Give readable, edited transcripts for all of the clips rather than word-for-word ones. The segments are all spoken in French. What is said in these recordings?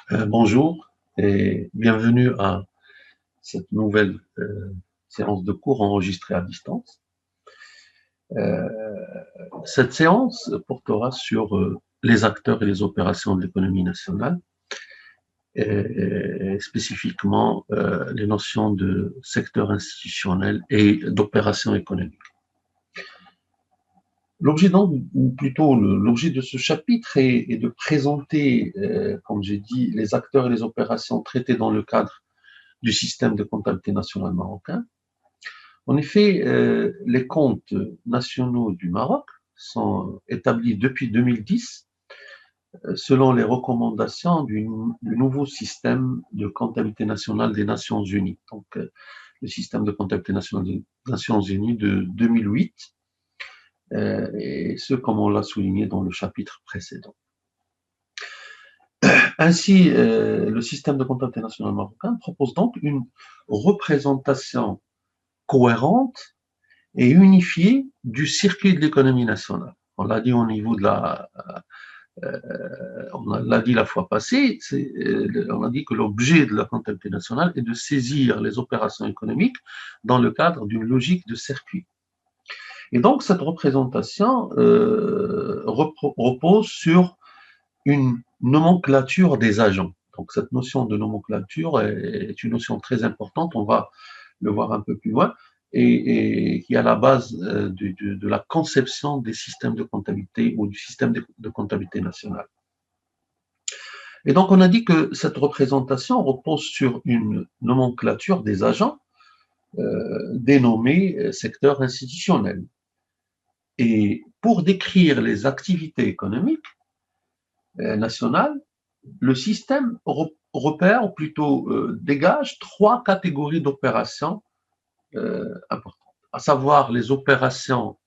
Bonjour et bienvenue à cette nouvelle séance de cours enregistrée à distance. Euh, cette séance portera sur les acteurs et les opérations de l'économie nationale, et spécifiquement les notions de secteur institutionnel et d'opération économique. L'objet donc, ou plutôt l'objet de ce chapitre est de présenter, comme j'ai dit, les acteurs et les opérations traitées dans le cadre du système de comptabilité nationale marocain. En effet, les comptes nationaux du Maroc sont établis depuis 2010 selon les recommandations du nouveau système de comptabilité nationale des Nations Unies, donc le système de comptabilité nationale des Nations Unies de 2008, et ce comme on l'a souligné dans le chapitre précédent. Ainsi, le système de comptabilité nationale marocain propose donc une représentation cohérente et unifiée du circuit de l'économie nationale. On l'a dit au niveau de on l'a dit la fois passée, on a dit que l'objet de la comptabilité nationale est de saisir les opérations économiques dans le cadre d'une logique de circuit. Et donc cette représentation repose sur une nomenclature des agents. Donc cette notion de nomenclature est une notion très importante, on va le voir un peu plus loin, et qui est à la base de la conception des systèmes de comptabilité ou du système de comptabilité nationale. Et donc on a dit que cette représentation repose sur une nomenclature des agents dénommés secteurs institutionnels. Et pour décrire les activités économiques nationales, le système repère, ou plutôt dégage, trois catégories d'opérations importantes, à savoir les opérations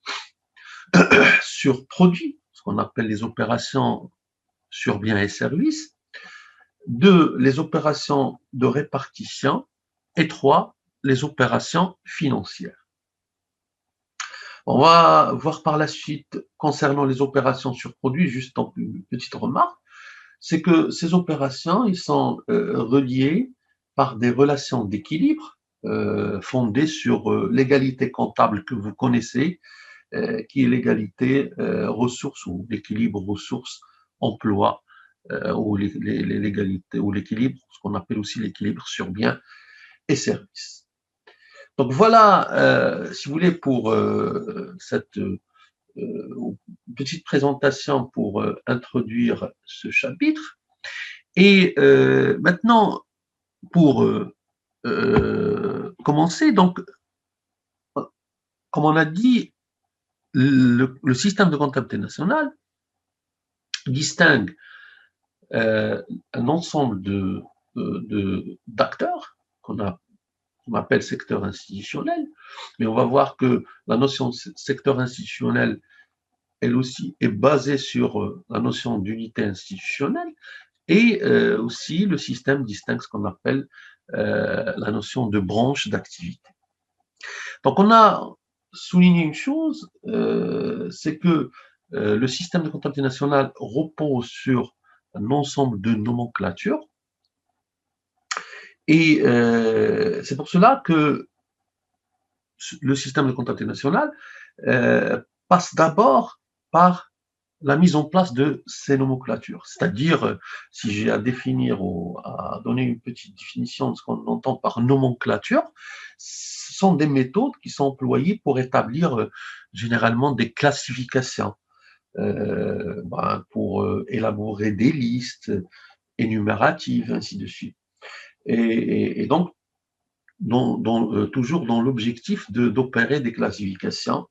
sur produits, ce qu'on appelle les opérations sur biens et services, deux, les opérations de répartition, et trois, les opérations financières. On va voir par la suite, concernant les opérations sur produits, juste une petite remarque, c'est que ces opérations, ils sont reliées par des relations d'équilibre fondées sur l'égalité comptable que vous connaissez, qui est l'égalité ressources ou l'équilibre ressources-emploi ou l'égalité ou l'équilibre, ce qu'on appelle aussi l'équilibre sur biens et services. Donc voilà, si vous voulez, pour cette petite présentation pour introduire ce chapitre. Et maintenant, pour commencer, donc, comme on a dit, le système de comptabilité nationale distingue un ensemble d'acteurs qu'on appelle secteur institutionnel, mais on va voir que la notion de secteur institutionnel, elle aussi, est basée sur la notion d'unité institutionnelle, et aussi le système distingue ce qu'on appelle la notion de branche d'activité. Donc on a souligné une chose, c'est que le système de comptabilité nationale repose sur un ensemble de nomenclatures, et c'est pour cela que le système de comptabilité nationale passe d'abord par la mise en place de ces nomenclatures. C'est-à-dire, si j'ai à définir ou à donner une petite définition de ce qu'on entend par nomenclature, ce sont des méthodes qui sont employées pour établir généralement des classifications, pour élaborer des listes énumératives, ainsi de suite. Et donc, toujours dans l'objectif d'opérer des classifications.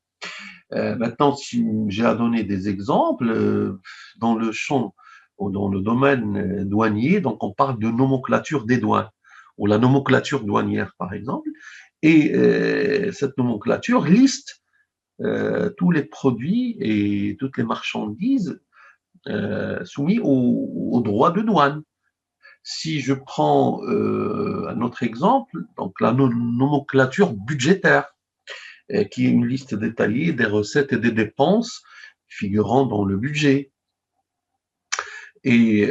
Maintenant, si j'ai à donner des exemples, dans le champ ou dans le domaine douanier, donc on parle de nomenclature des douanes, ou la nomenclature douanière, par exemple, et cette nomenclature liste tous les produits et toutes les marchandises soumis au droit de douane. Si je prends un autre exemple, donc la nomenclature budgétaire, qui est une liste détaillée des recettes et des dépenses figurant dans le budget. Et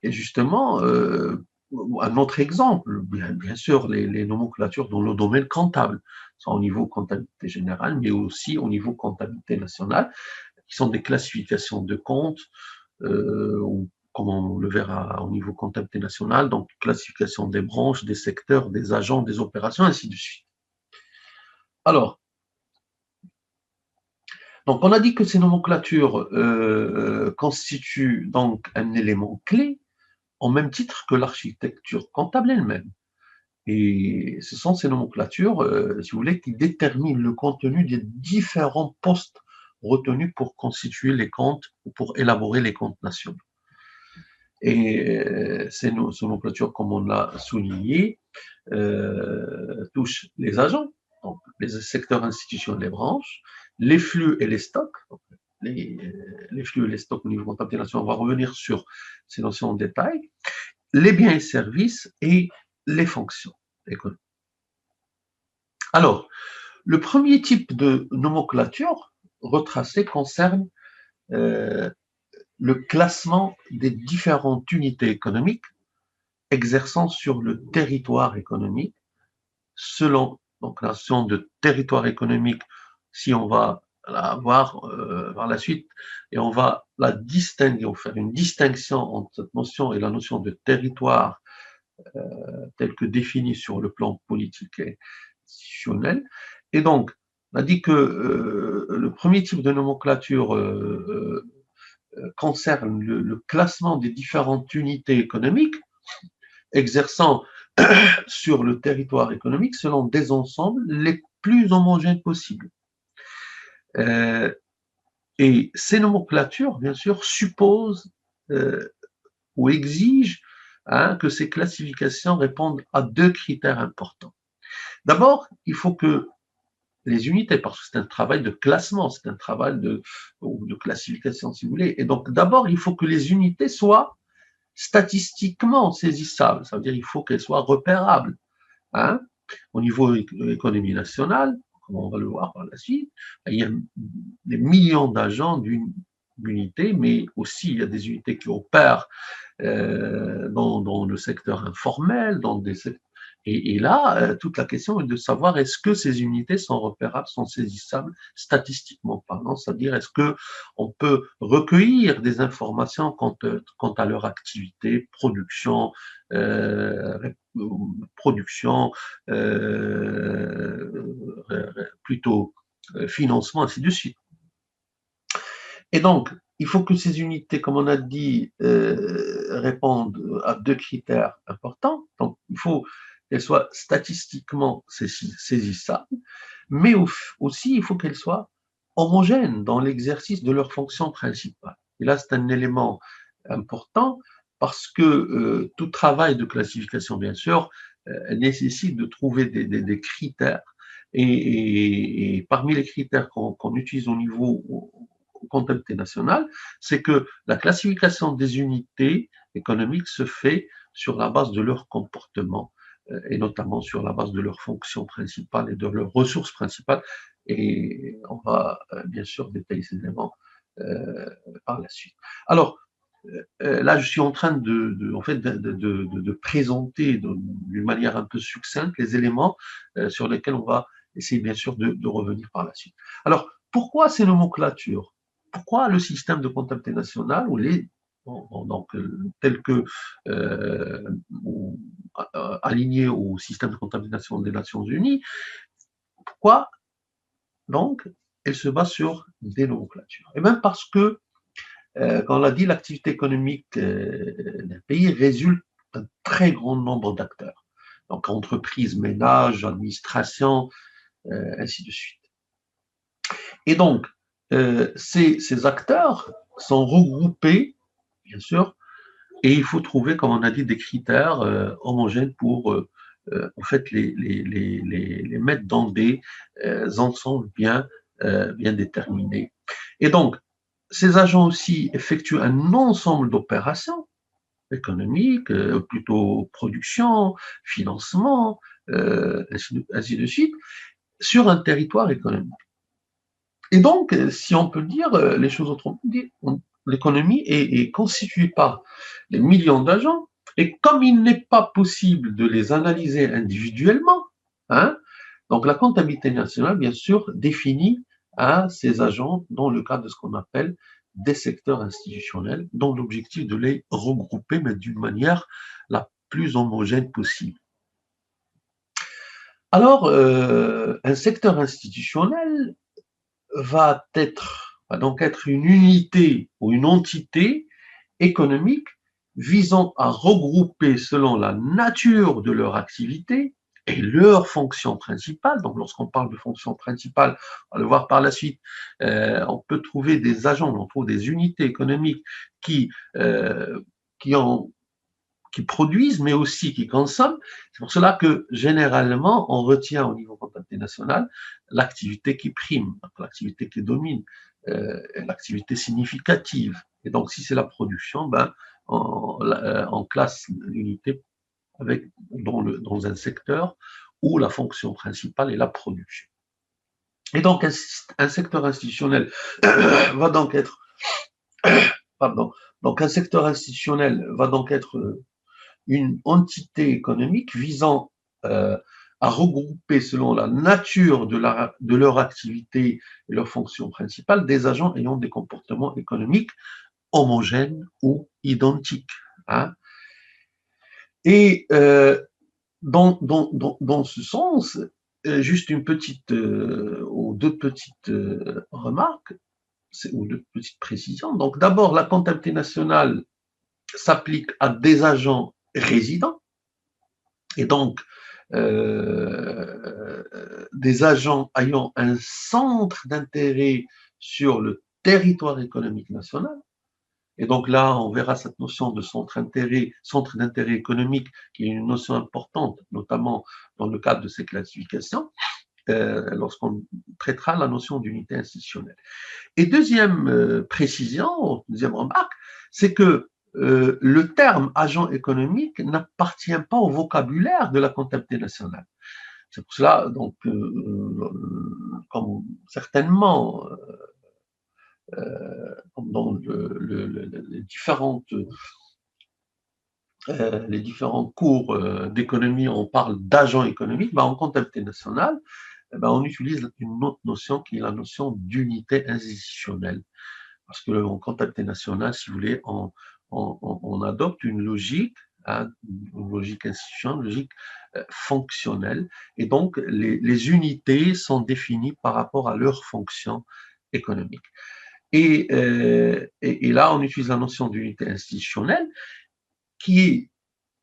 justement, un autre exemple, bien sûr, les nomenclatures dans le domaine comptable, sont au niveau comptabilité générale, mais aussi au niveau comptabilité nationale, qui sont des classifications de comptes, ou comme on le verra au niveau comptabilité nationale, donc classification des branches, des secteurs, des agents, des opérations, ainsi de suite. Alors, donc on a dit que ces nomenclatures constituent donc un élément clé, au même titre que l'architecture comptable elle-même. Et ce sont ces nomenclatures, si vous voulez, qui déterminent le contenu des différents postes retenus pour constituer les comptes ou pour élaborer les comptes nationaux. Et ces nomenclatures, comme on l'a souligné, touchent les agents, donc les secteurs institutionnels, les branches, les flux et les stocks. Donc les flux et les stocks au niveau comptabilité nationale, on va revenir sur ces notions en détail, les biens et services et les fonctions économiques. Alors, le premier type de nomenclature retracée concerne euh, le classement des différentes unités économiques exerçant sur le territoire économique selon donc la notion de territoire économique, si on va la voir par la suite, et on va la distinguer, on va faire une distinction entre cette notion et la notion de territoire telle que définie sur le plan politique et institutionnel. Et donc, on a dit que le premier type de nomenclature concerne le classement des différentes unités économiques exerçant sur le territoire économique selon des ensembles les plus homogènes possibles. Euh, et ces nomenclatures, bien sûr, supposent ou exigent que ces classifications répondent à deux critères importants. D'abord, il faut que les unités, parce que c'est un travail de classement, c'est un travail de classification, si vous voulez. Et donc, d'abord, il faut que les unités soient statistiquement saisissables, ça veut dire qu'il faut qu'elles soient repérables. Hein. Au niveau de l'économie nationale, comme on va le voir par la suite, il y a des millions d'agents d'une unité, mais aussi il y a des unités qui opèrent dans le secteur informel, dans des et là, toute la question est de savoir est-ce que ces unités sont repérables, sont saisissables statistiquement parlant, c'est-à-dire est-ce que on peut recueillir des informations quant à leur activité, production, plutôt financement, ainsi de suite. Et donc, il faut que ces unités, comme on a dit, répondent à deux critères importants. Donc, il faut qu'elles soient statistiquement saisissables, mais aussi, il faut qu'elles soient homogènes dans l'exercice de leur fonction principale. Et là, c'est un élément important parce que tout travail de classification, bien sûr, nécessite de trouver des critères. Et parmi les critères qu'on utilise au niveau comptabilité nationale, c'est que la classification des unités économiques se fait sur la base de leur comportement et notamment sur la base de leurs fonctions principales et de leurs ressources principales. Et on va bien sûr détailler ces éléments par la suite. Alors, là, je suis en train en fait, de présenter d'une manière un peu succincte les éléments sur lesquels on va essayer bien sûr de revenir par la suite. Alors, pourquoi ces nomenclatures? Pourquoi le système de comptabilité nationale ou donc tel que aligné au système de comptabilité nationale des Nations Unies? Pourquoi donc elle se base sur des nomenclatures? Et bien parce que quand on l'a dit, l'activité économique d'un pays résulte d'un très grand nombre d'acteurs. Donc, entreprises, ménages, administration, ainsi de suite. Et donc, ces acteurs sont regroupés, bien sûr, et il faut trouver, comme on a dit, des critères homogènes pour, en fait, les mettre dans des ensembles bien déterminés. Et donc, ces agents aussi effectuent un ensemble d'opérations économiques, plutôt production, financement, ainsi de suite, sur un territoire économique. Et donc, si on peut dire les choses autrement, l'économie est constituée par les millions d'agents, et comme il n'est pas possible de les analyser individuellement, hein, donc la comptabilité nationale, bien sûr, définit ces agents dans le cadre de ce qu'on appelle des secteurs institutionnels, dont l'objectif de les regrouper, mais d'une manière la plus homogène possible. Alors, un secteur institutionnel va donc être une unité ou une entité économique visant à regrouper selon la nature de leur activité et leur fonction principale. Donc, lorsqu'on parle de fonction principale, on va le voir par la suite, on peut trouver des agents, on trouve des unités économiques qui, euh, qui ont qui produisent, mais aussi qui consomment. C'est pour cela que généralement, on retient au niveau comptabilité nationale l'activité qui prime, l'activité qui domine, l'activité significative. Et donc, si c'est la production, ben, on classe l'unité avec, dans un secteur où la fonction principale est la production. Et donc, un secteur institutionnel va donc être, pardon, donc un secteur institutionnel va donc être une entité économique visant à regrouper selon la nature de leur activité et leur fonction principale des agents ayant des comportements économiques homogènes ou identiques. Hein. Et dans ce sens, juste une petite ou deux petites remarques ou deux petites précisions. Donc d'abord, la comptabilité nationale s'applique à des agents résidents et donc des agents ayant un centre d'intérêt sur le territoire économique national. Et donc là, on verra cette notion de centre d'intérêt économique, qui est une notion importante, notamment dans le cadre de ces classifications, lorsqu'on traitera la notion d'unité institutionnelle. Et deuxième précision, deuxième remarque, c'est que le terme agent économique n'appartient pas au vocabulaire de la comptabilité nationale. C'est pour cela, donc, comme certainement, dans les différents cours d'économie, on parle d'agent économique, ben, en comptabilité nationale, ben, on utilise une autre notion qui est la notion d'unité institutionnelle. Parce qu'en comptabilité nationale, si vous voulez, on adopte une logique, hein, une logique institutionnelle, une logique fonctionnelle, et donc les unités sont définies par rapport à leur fonction économique. Et là, on utilise la notion d'unité institutionnelle, qui est,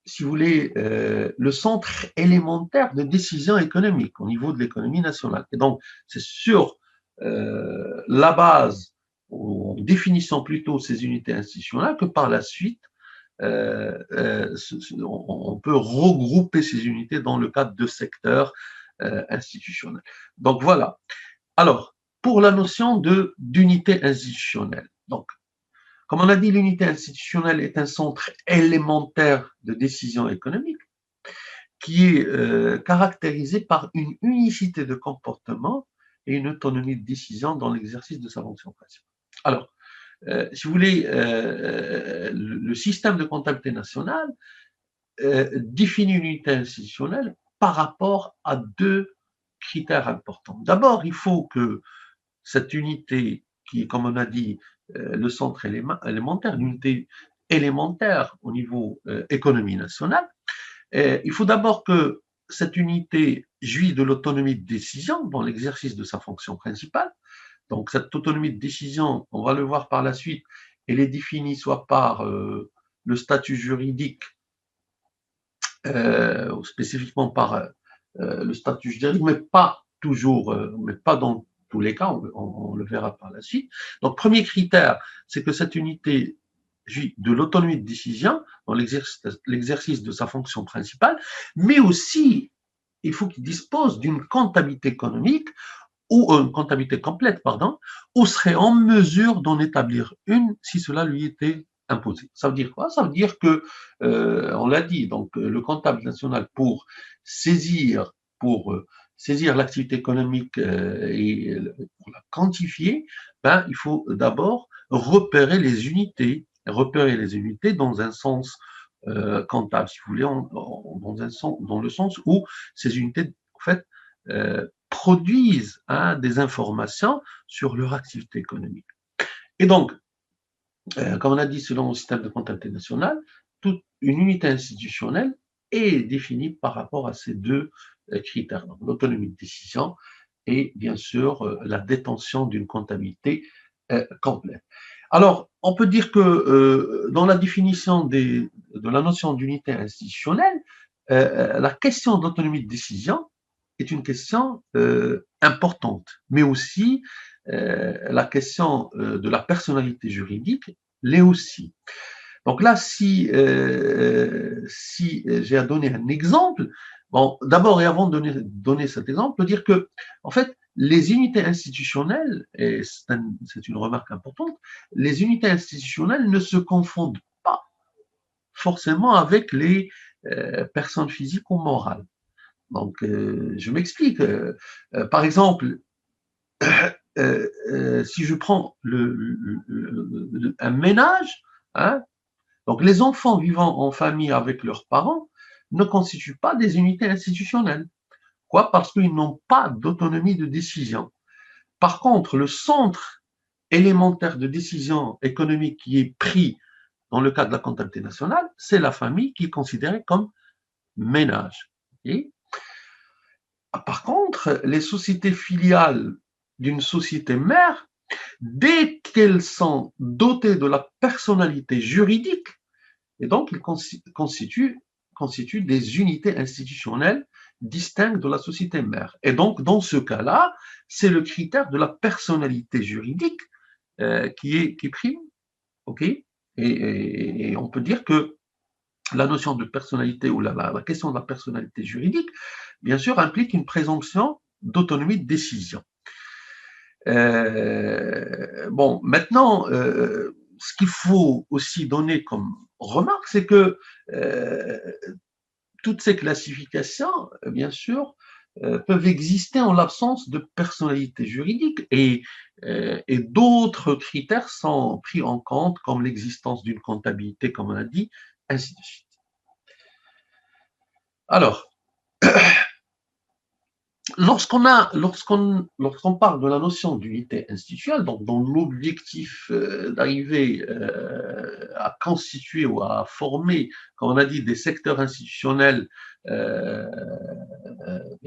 si vous voulez, le centre élémentaire de décision économique au niveau de l'économie nationale. Et donc, c'est sur la base, en définissant plutôt ces unités institutionnelles, que par la suite, on peut regrouper ces unités dans le cadre de secteurs institutionnels. Donc voilà. Alors, pour la notion d'unité institutionnelle, donc, comme on a dit, l'unité institutionnelle est un centre élémentaire de décision économique qui est caractérisé par une unicité de comportement et une autonomie de décision dans l'exercice de sa fonction principale. Alors, si vous voulez, le système de comptabilité nationale définit une unité institutionnelle par rapport à deux critères importants. D'abord, il faut que cette unité, qui est, comme on a dit, le centre élémentaire, l'unité élémentaire au niveau économie nationale, il faut d'abord que cette unité jouit de l'autonomie de décision dans l'exercice de sa fonction principale. Donc cette autonomie de décision, on va le voir par la suite, elle est définie soit par le statut juridique, ou spécifiquement par le statut juridique, mais pas toujours, mais pas dans tous les cas, on le verra par la suite. Donc premier critère, c'est que cette unité jouit de l'autonomie de décision dans l'exercice de sa fonction principale, mais aussi il faut qu'il dispose d'une comptabilité économique ou une comptabilité complète, pardon, ou serait en mesure d'en établir une si cela lui était imposé. Ça veut dire quoi? Ça veut dire que, on l'a dit, donc le comptable national saisir, pour saisir l'activité économique et pour la quantifier, ben, il faut d'abord repérer les unités dans un sens comptable, si vous voulez, dans le sens où ces unités, en fait, produisent des informations sur leur activité économique. Et donc, comme on a dit, selon le système de comptabilité nationale, toute une unité institutionnelle est définie par rapport à ces deux critères, donc l'autonomie de décision et bien sûr la détention d'une comptabilité complète. Alors, on peut dire que dans la définition de la notion d'unité institutionnelle, la question d'autonomie de décision est une question importante, mais aussi la question de la personnalité juridique l'est aussi. Donc là, si j'ai à donner un exemple, bon, d'abord et avant de donner cet exemple, on peut dire que, en fait, les unités institutionnelles, et c'est une remarque importante, les unités institutionnelles ne se confondent pas forcément avec les personnes physiques ou morales. Donc, je m'explique. Par exemple, si je prends un ménage, hein, donc les enfants vivant en famille avec leurs parents ne constituent pas des unités institutionnelles. Quoi? Parce qu'ils n'ont pas d'autonomie de décision. Par contre, le centre élémentaire de décision économique qui est pris dans le cadre de la comptabilité nationale, c'est la famille qui est considérée comme ménage. Et par contre, les sociétés filiales d'une société mère, dès qu'elles sont dotées de la personnalité juridique, et donc ils constituent des unités institutionnelles distinctes de la société mère. Et donc, dans ce cas-là, c'est le critère de la personnalité juridique qui prime. OK? Et on peut dire que la notion de personnalité ou la question de la personnalité juridique, bien sûr, implique une présomption d'autonomie de décision. Bon, maintenant, ce qu'il faut aussi donner comme remarque, c'est que toutes ces classifications, bien sûr, peuvent exister en l'absence de personnalité juridique et d'autres critères sont pris en compte, comme l'existence d'une comptabilité, comme on a dit, ainsi de suite. Alors, lorsqu'on parle de la notion d'unité institutionnelle, donc dans l'objectif d'arriver à constituer ou à former, comme on a dit, des secteurs institutionnels, bien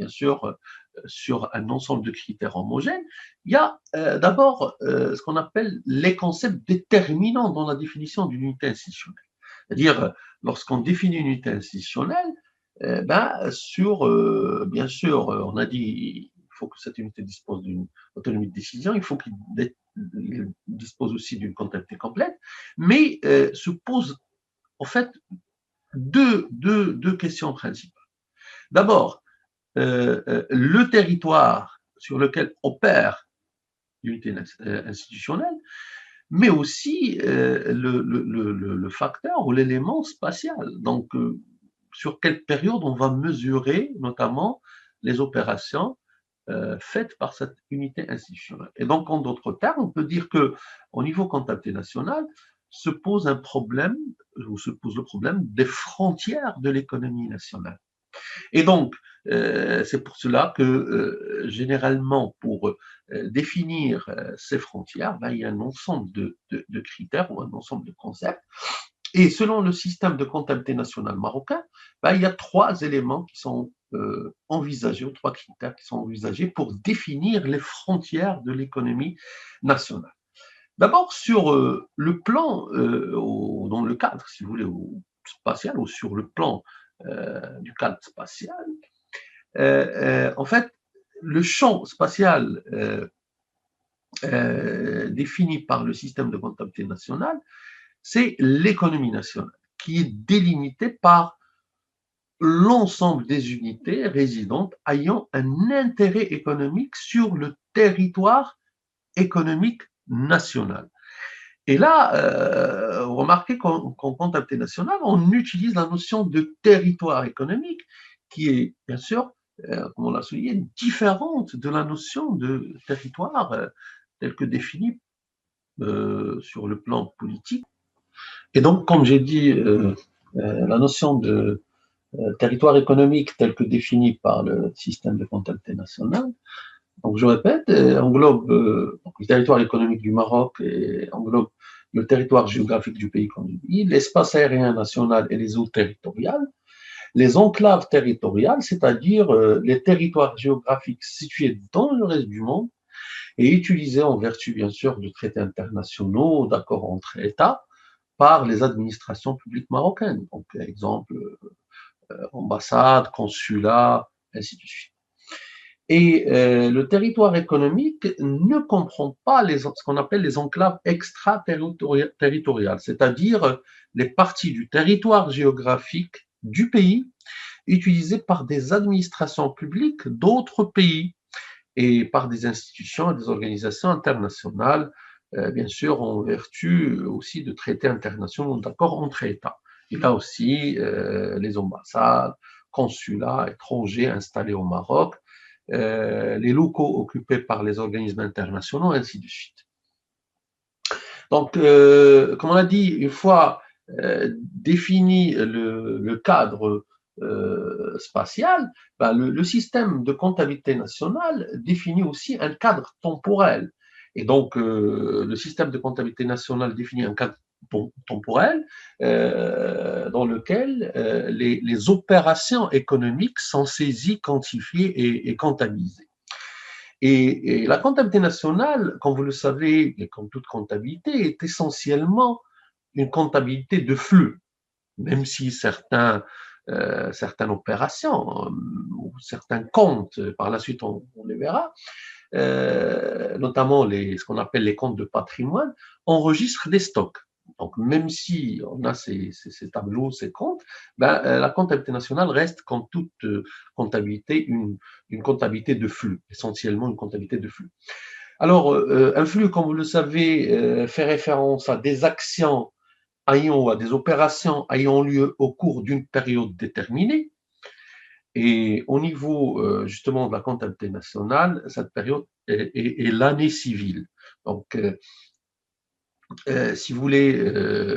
sûr, sur un ensemble de critères homogènes, il y a d'abord ce qu'on appelle les concepts déterminants dans la définition d'une unité institutionnelle. C'est-à-dire, lorsqu'on définit une unité institutionnelle, bien sûr, on a dit il faut que cette unité dispose d'une autonomie de décision, il faut qu'il dispose aussi d'une comptabilité complète, mais se posent en fait deux questions principales. D'abord, le territoire sur lequel opère l'unité institutionnelle, mais aussi le facteur ou l'élément spatial. Donc, sur quelle période on va mesurer notamment les opérations faites par cette unité institutionnelle. Et donc, en d'autres termes, on peut dire qu'au niveau comptabilité nationale, se pose le problème des frontières de l'économie nationale. Et donc, c'est pour cela que généralement, pour définir ces frontières, il y a un ensemble de critères ou un ensemble de concepts. Et selon le système de comptabilité nationale marocain, il y a trois éléments qui sont envisagés, ou trois critères qui sont envisagés pour définir les frontières de l'économie nationale. D'abord, sur le plan, dans le cadre, si vous voulez, spatial, ou sur le plan du cadre spatial, en fait, le champ spatial défini par le système de comptabilité nationale, c'est l'économie nationale, qui est délimitée par l'ensemble des unités résidentes ayant un intérêt économique sur le territoire économique national. Et là, remarquez qu'en comptabilité nationale, on utilise la notion de territoire économique, qui est bien sûr, comme on l'a souligné, différente de la notion de territoire telle que définie sur le plan politique. Et donc, comme j'ai dit, la notion de territoire économique tel que défini par le système de comptabilité nationale, donc je répète, englobe donc le territoire économique du Maroc et englobe le territoire géographique du pays, comme je dis, l'espace aérien national et les eaux territoriales, les enclaves territoriales, c'est-à-dire les territoires géographiques situés dans le reste du monde et utilisés en vertu, bien sûr, de traités internationaux, d'accords entre États, par les administrations publiques marocaines. Donc, par exemple, ambassade, consulat, ainsi de suite. Et le territoire économique ne comprend pas ce qu'on appelle les enclaves extraterritoriales, c'est-à-dire les parties du territoire géographique du pays utilisées par des administrations publiques d'autres pays et par des institutions et des organisations internationales, bien sûr en vertu aussi de traités internationaux d'accords entre États. Et là aussi, les ambassades, consulats étrangers installés au Maroc, les locaux occupés par les organismes internationaux, ainsi de suite. Donc, comme on a dit, une fois défini le cadre spatial, ben le système de comptabilité nationale définit aussi un cadre temporel. Et donc, le système de comptabilité nationale définit un cadre temporel dans lequel les opérations économiques sont saisies, quantifiées et comptabilisées. Et la comptabilité nationale, comme vous le savez, et comme toute comptabilité, est essentiellement une comptabilité de flux, même si certaines opérations ou certains comptes, par la suite on les verra, notamment ce qu'on appelle les comptes de patrimoine, enregistrent des stocks. Donc, même si on a ces tableaux, ces comptes, la comptabilité nationale reste, comme toute comptabilité, une comptabilité de flux, essentiellement une comptabilité de flux. Alors, un flux, comme vous le savez, fait référence à des actions ou à des opérations ayant lieu au cours d'une période déterminée. Et au niveau justement de la comptabilité nationale, cette période est l'année civile. Donc, si vous voulez,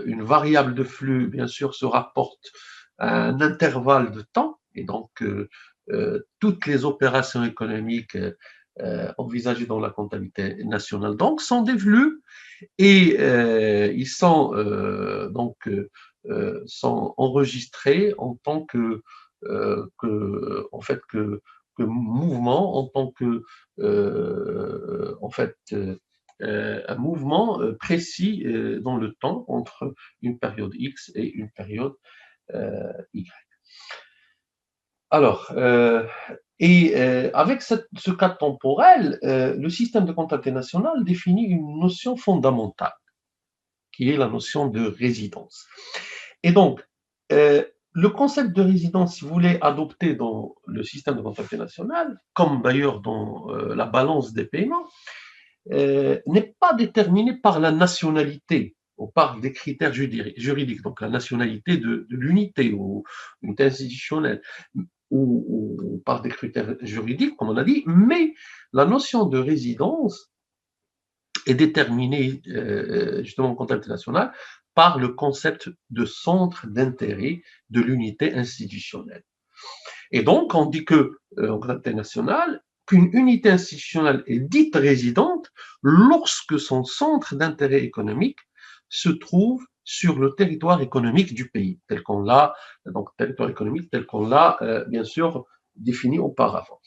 une variable de flux, bien sûr, se rapporte à un intervalle de temps, et donc toutes les opérations économiques envisagées dans la comptabilité nationale donc sont des flux et ils sont sont enregistrés en tant en fait que mouvement, en tant que en fait un mouvement précis dans le temps entre une période X et une période Y. Alors, avec ce cadre temporel, le système de comptabilité nationale définit une notion fondamentale, qui est la notion de résidence. Et donc, le concept de résidence, si vous voulez, adopté dans le système de comptabilité nationale, comme d'ailleurs dans la balance des paiements, n'est pas déterminé par la nationalité ou par des critères juridiques, donc la nationalité de l'unité ou l'unité institutionnelle, ou par des critères juridiques, comme on a dit, mais la notion de résidence est déterminée justement en comptabilité nationale par le concept de centre d'intérêt de l'unité institutionnelle. Et donc, on dit que, en comptabilité nationale, qu'une unité institutionnelle est dite résidente lorsque son centre d'intérêt économique se trouve sur le territoire économique du pays, tel qu'on l'a, donc territoire économique tel qu'on l'a, bien sûr, défini auparavant.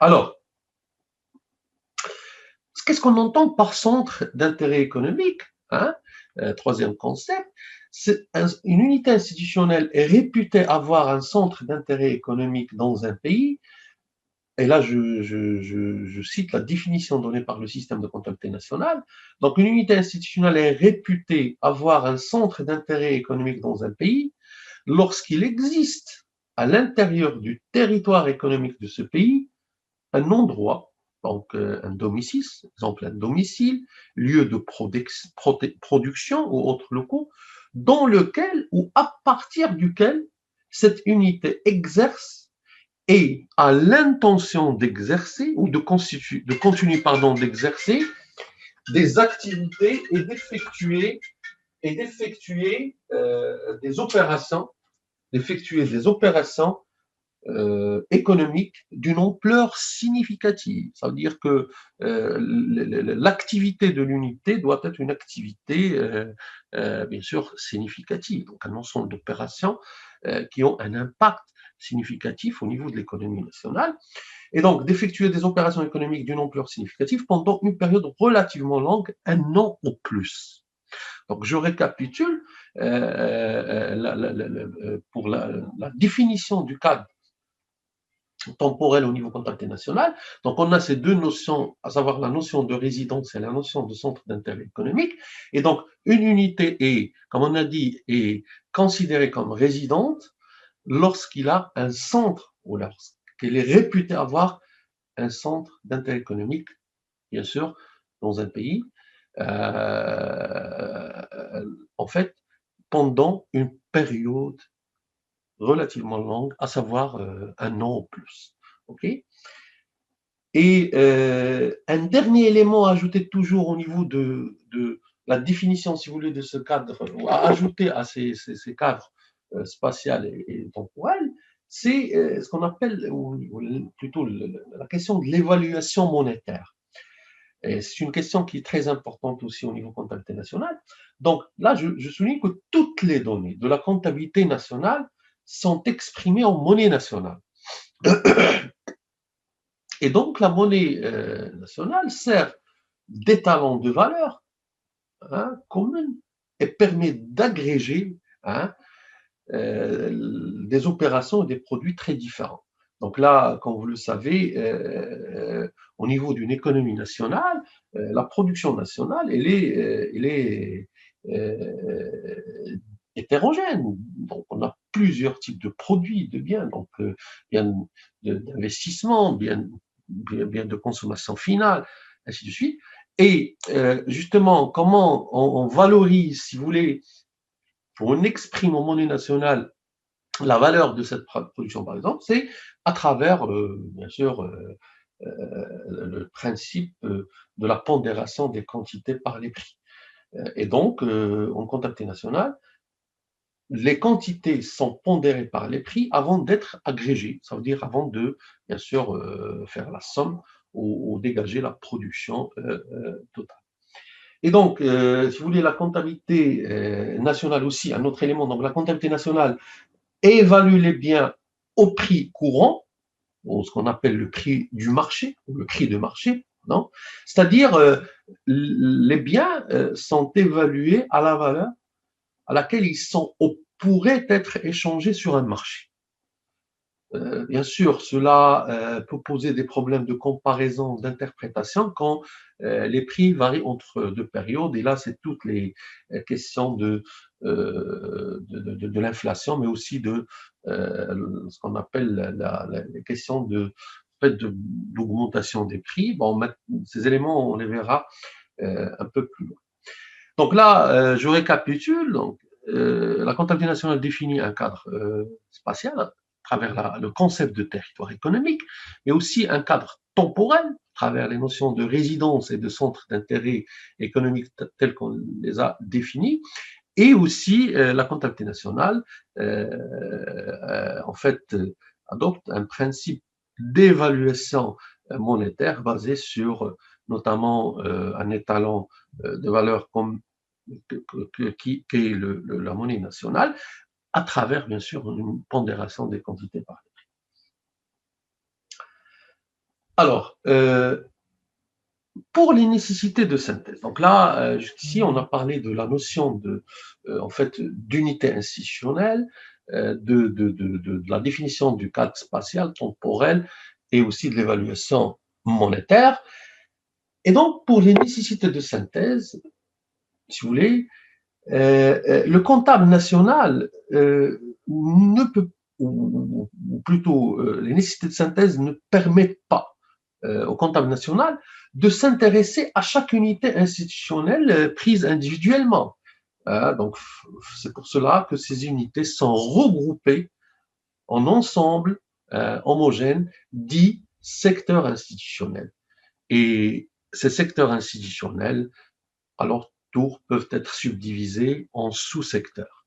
Alors, qu'est-ce qu'on entend par centre d'intérêt économique, hein? Troisième concept, une unité institutionnelle est réputée avoir un centre d'intérêt économique dans un pays, et là je cite la définition donnée par le système de comptabilité nationale. Donc une unité institutionnelle est réputée avoir un centre d'intérêt économique dans un pays lorsqu'il existe à l'intérieur du territoire économique de ce pays un endroit, donc un domicile, exemple un domicile, lieu de production ou autres locaux, dans lequel ou à partir duquel cette unité exerce et a l'intention d'exercer ou de continuer d'exercer des activités et d'effectuer des opérations économique d'une ampleur significative. Ça veut dire que l'activité de l'unité doit être une activité, bien sûr, significative. Donc, un ensemble d'opérations qui ont un impact significatif au niveau de l'économie nationale. Et donc, d'effectuer des opérations économiques d'une ampleur significative pendant une période relativement longue, un an ou plus. Donc, je récapitule pour la définition du cadre temporel au niveau comptabilité national. Donc, on a ces deux notions, à savoir la notion de résidence et la notion de centre d'intérêt économique. Et donc, une unité est, comme on a dit, est considérée comme résidente lorsqu'il a un centre ou lorsqu'elle est réputée avoir un centre d'intérêt économique, bien sûr, dans un pays, en fait, pendant une période relativement longue, à savoir un an ou plus. OK? Et un dernier élément à ajouter toujours au niveau de la définition, si vous voulez, de ce cadre, ou à ajouter à ces cadres spatial et temporels, c'est ce qu'on appelle, ou plutôt la question de l'évaluation monétaire. C'est une question qui est très importante aussi au niveau comptabilité nationale. Donc là, je souligne que toutes les données de la comptabilité nationale sont exprimées en monnaie nationale. Et donc, la monnaie nationale sert d'étalon de valeur commune et permet d'agréger des opérations et des produits très différents. Donc là, comme vous le savez, au niveau d'une économie nationale, la production nationale, elle est hétérogène. Donc, on a plusieurs types de produits, de biens, donc biens d'investissement, biens de consommation finale, ainsi de suite. Et justement, comment on valorise, si vous voulez, on exprime en monnaie nationale la valeur de cette production, par exemple, c'est à travers, bien sûr, le principe de la pondération des quantités par les prix. Et donc, en comptabilité nationale, les quantités sont pondérées par les prix avant d'être agrégées, ça veut dire avant de, bien sûr, faire la somme ou dégager la production totale. Et donc, si vous voulez, la comptabilité nationale aussi, un autre élément, donc la comptabilité nationale évalue les biens au prix courant, ou ce qu'on appelle le prix du marché, ou le prix de marché, non? C'est-à-dire, les biens sont évalués à la valeur à laquelle ils sont ou pourraient être échangés sur un marché. Bien sûr, cela peut poser des problèmes de comparaison, d'interprétation quand les prix varient entre deux périodes. Et là, c'est toutes les questions de l'inflation, mais aussi de ce qu'on appelle les questions d'augmentation des prix. Bon, ces éléments, on les verra un peu plus loin. Donc là, je récapitule. Donc, la comptabilité nationale définit un cadre spatial à travers le concept de territoire économique, mais aussi un cadre temporel à travers les notions de résidence et de centre d'intérêt économique tels qu'on les a définis, et aussi la comptabilité nationale, en fait, adopte un principe d'évaluation monétaire basé sur notamment un étalon de valeur comme qui est la monnaie nationale, à travers, bien sûr, une pondération des quantités par les prix. Alors, pour les nécessités de synthèse, donc là, jusqu'ici, on a parlé de la notion en fait, d'unité institutionnelle, de la définition du cadre spatial, temporel, et aussi de l'évaluation monétaire. Et donc, pour les nécessités de synthèse, si vous voulez, le comptable national ne peut, ou plutôt les nécessités de synthèse ne permettent pas au comptable national de s'intéresser à chaque unité institutionnelle prise individuellement. Donc, c'est pour cela que ces unités sont regroupées en ensemble homogène, dit secteur institutionnel. Et ces secteurs institutionnels, à leur tour, peuvent être subdivisés en sous-secteurs.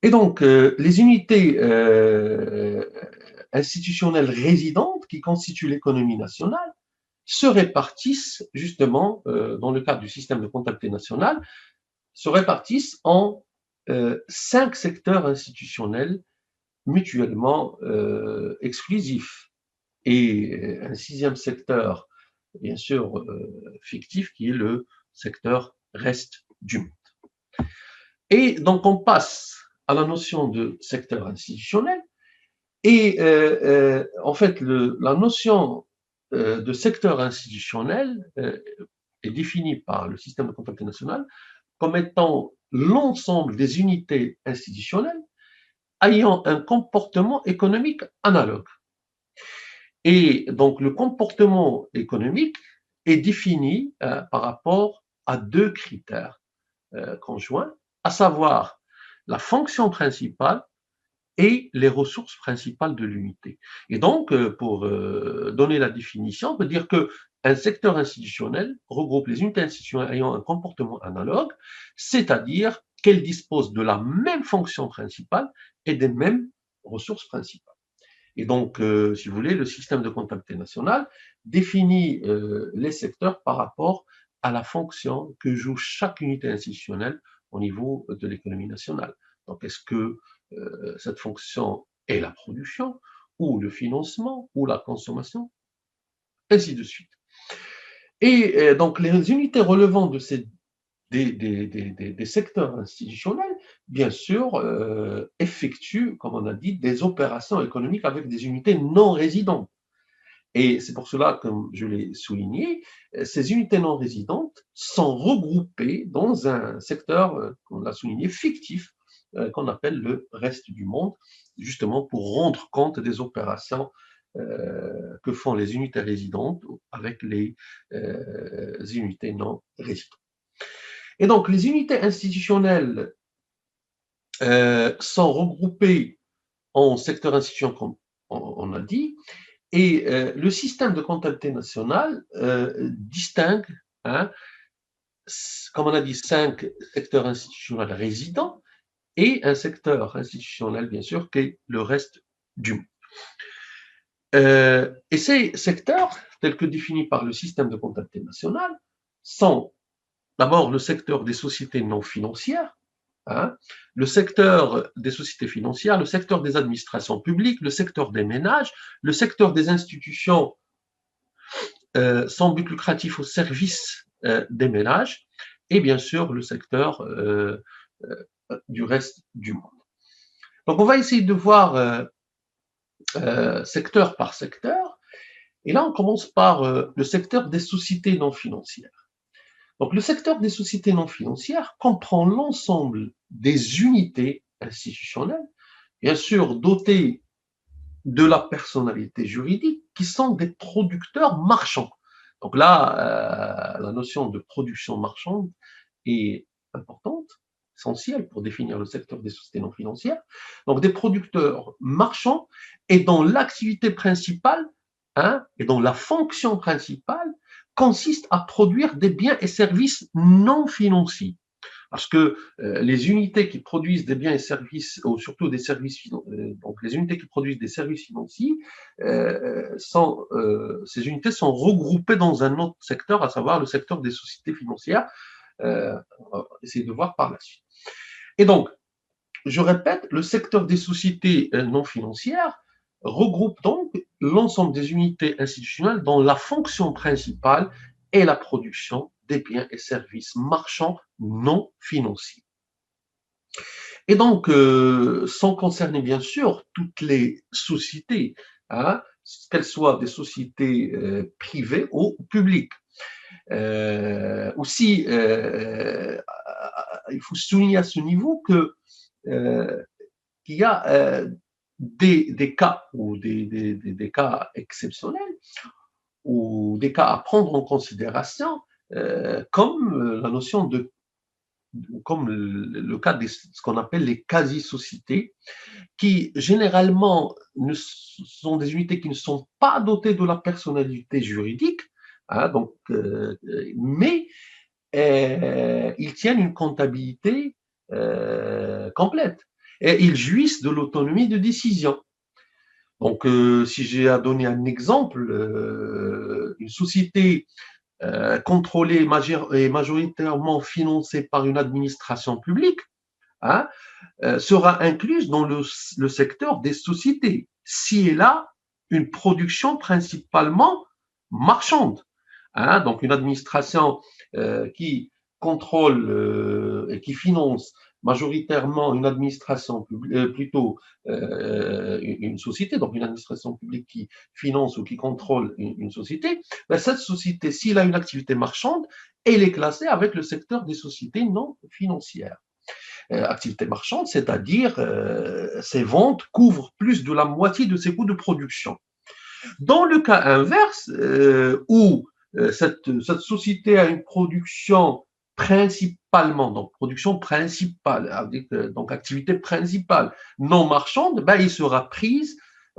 Et donc, les unités institutionnelles résidentes qui constituent l'économie nationale se répartissent justement, dans le cadre du système de comptabilité nationale, se répartissent en 5 secteurs institutionnels mutuellement exclusifs. Et un 6e secteur, bien sûr, fictif, qui est le secteur reste du monde. Et donc, on passe à la notion de secteur institutionnel. Et en fait, la notion de secteur institutionnel est définie par le système de comptabilité nationale comme étant l'ensemble des unités institutionnelles ayant un comportement économique analogue. Et donc, le comportement économique est défini par rapport à 2 critères conjoints, à savoir la fonction principale et les ressources principales de l'unité. Et donc, pour donner la définition, on peut dire qu'un secteur institutionnel regroupe les unités institutionnelles ayant un comportement analogue, c'est-à-dire qu'elles disposent de la même fonction principale et des mêmes ressources principales. Et donc, si vous voulez, le système de comptabilité nationale définit les secteurs par rapport à la fonction que joue chaque unité institutionnelle au niveau de l'économie nationale. Donc, est-ce que cette fonction est la production, ou le financement, ou la consommation, ainsi de suite. Et donc, les unités relevant de ces des secteurs institutionnels, bien sûr, effectuent, comme on a dit, des opérations économiques avec des unités non résidentes. Et c'est pour cela, comme je l'ai souligné, ces unités non résidentes sont regroupées dans un secteur, on l'a souligné, fictif, qu'on appelle le reste du monde, justement pour rendre compte des opérations que font les unités résidentes avec les unités non résidentes. Et donc, les unités institutionnelles sont regroupées en secteurs institutionnels, comme on a dit, et le système de comptabilité nationale distingue, hein, comme on a dit, 5 secteurs institutionnels résidents et un secteur institutionnel, bien sûr, qui est le reste du monde. Et ces secteurs, tels que définis par le système de comptabilité nationale, sont d'abord le secteur des sociétés non financières, hein, le secteur des sociétés financières, le secteur des administrations publiques, le secteur des ménages, le secteur des institutions sans but lucratif au service des ménages, et bien sûr le secteur du reste du monde. Donc on va essayer de voir secteur par secteur, et là on commence par le secteur des sociétés non financières. Donc le secteur des sociétés non financières comprend l'ensemble des unités institutionnelles, bien sûr dotées de la personnalité juridique, qui sont des producteurs marchands. Donc là, la notion de production marchande est importante, essentielle pour définir le secteur des sociétés non financières. Donc des producteurs marchands, et dont l'activité principale, hein, et dont la fonction principale consiste à produire des biens et services non financiers. Parce que les unités qui produisent des biens et services, ou surtout des services, donc les unités qui produisent des services financiers, ces unités sont regroupées dans un autre secteur, à savoir le secteur des sociétés financières. On va essayer de voir par la suite. Et donc, je répète, le secteur des sociétés non financières regroupe donc l'ensemble des unités institutionnelles dont la fonction principale est la production des biens et services marchands non financiers. Et donc, sans concerner bien sûr toutes les sociétés, hein, qu'elles soient des sociétés privées ou publiques. Aussi, il faut souligner à ce niveau qu'il y a des cas, ou des cas exceptionnels, ou des cas à prendre en considération, comme la notion de, comme le cas de ce qu'on appelle les quasi-sociétés, qui généralement sont des unités qui ne sont pas dotées de la personnalité juridique, Hein, donc, mais ils tiennent une comptabilité complète et ils jouissent de l'autonomie de décision. Donc, si j'ai à donner un exemple, une société contrôlée et majoritairement financée par une administration publique, hein, sera incluse dans le secteur des sociétés, si elle a une production principalement marchande. Hein, donc une administration qui contrôle et qui finance majoritairement une administration plutôt une société, donc une administration publique qui finance ou qui contrôle une société, ben cette société, s'il a une activité marchande, elle est classée avec le secteur des sociétés non financières. Activité marchande, c'est-à-dire ses ventes couvrent plus de la moitié de ses coûts de production. Dans le cas inverse, où cette société a une production principalement, donc production principale, donc activité principale non marchande, ben, il sera prise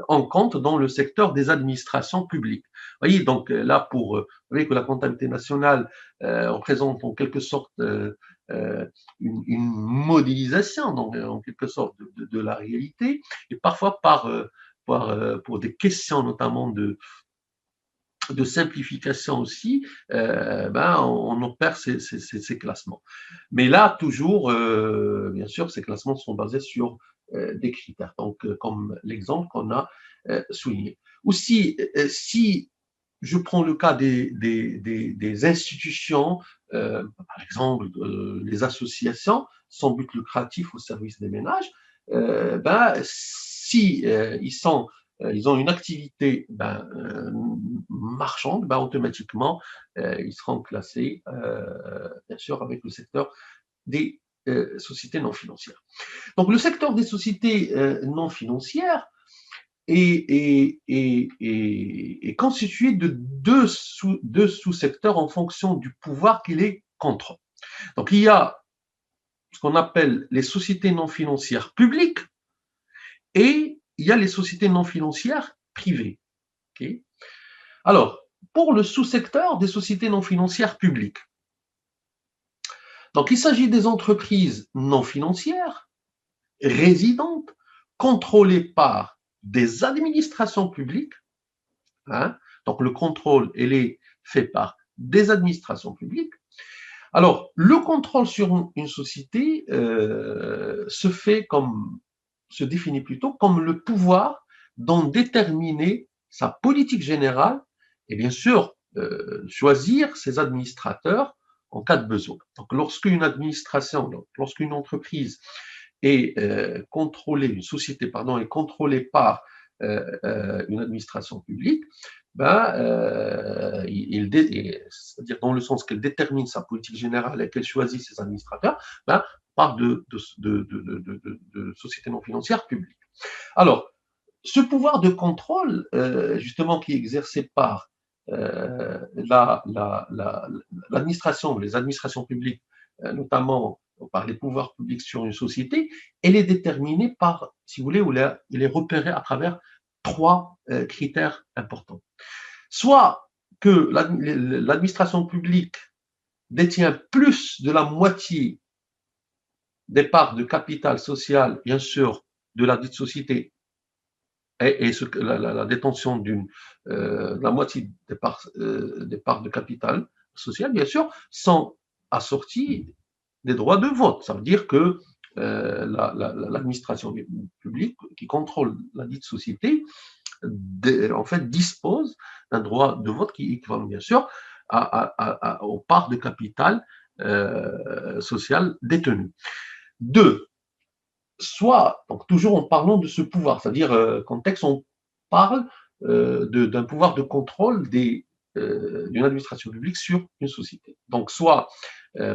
en compte dans le secteur des administrations publiques. Vous voyez, donc là, vous voyez que la comptabilité nationale représente en quelque sorte une modélisation, donc, en quelque sorte, de la réalité, et parfois pour des questions notamment de simplification aussi, ben, on opère ces classements. Mais là, toujours, bien sûr, ces classements sont basés sur des critères, donc comme l'exemple qu'on a souligné. Aussi, si je prends le cas des institutions, par exemple les associations sans but lucratif au service des ménages, ben, si ils ont une activité marchande, ben, automatiquement, ils seront classés, bien sûr, avec le secteur des sociétés non financières. Donc, le secteur des sociétés non financières est constitué de deux sous-secteurs en fonction du pouvoir qu'il est contre. Donc, il y a ce qu'on appelle les sociétés non financières publiques et il y a les sociétés non financières privées. Okay. Alors, pour le sous-secteur des sociétés non financières publiques, donc il s'agit des entreprises non financières, résidentes, contrôlées par des administrations publiques. Hein, donc le contrôle, il est fait par des administrations publiques. Alors, le contrôle sur une société se définit plutôt comme le pouvoir d'en déterminer sa politique générale et bien sûr choisir ses administrateurs en cas de besoin. Donc, lorsqu'une administration, lorsqu'une entreprise est contrôlée, une société pardon, est contrôlée par une administration publique, ben, c'est-à-dire dans le sens qu'elle détermine sa politique générale et qu'elle choisit ses administrateurs, ben, on parle de sociétés non financières publiques. Alors, ce pouvoir de contrôle, justement, qui est exercé par l'administration, les administrations publiques, notamment par les pouvoirs publics sur une société, elle est déterminée par, si vous voulez, il est repéré à travers trois critères importants. Soit que l'administration publique détient plus de la moitié des parts de capital social, bien sûr, de la dite société, et la détention de la moitié des parts de capital social, bien sûr, sont assortis des droits de vote. Ça veut dire que l'administration publique qui contrôle la dite société, en fait, dispose d'un droit de vote qui équivaut bien sûr aux parts de capital social détenues. Deux, soit, donc toujours en parlant de ce pouvoir, c'est-à-dire contexte, on parle d'un pouvoir de contrôle d'une administration publique sur une société. Donc soit,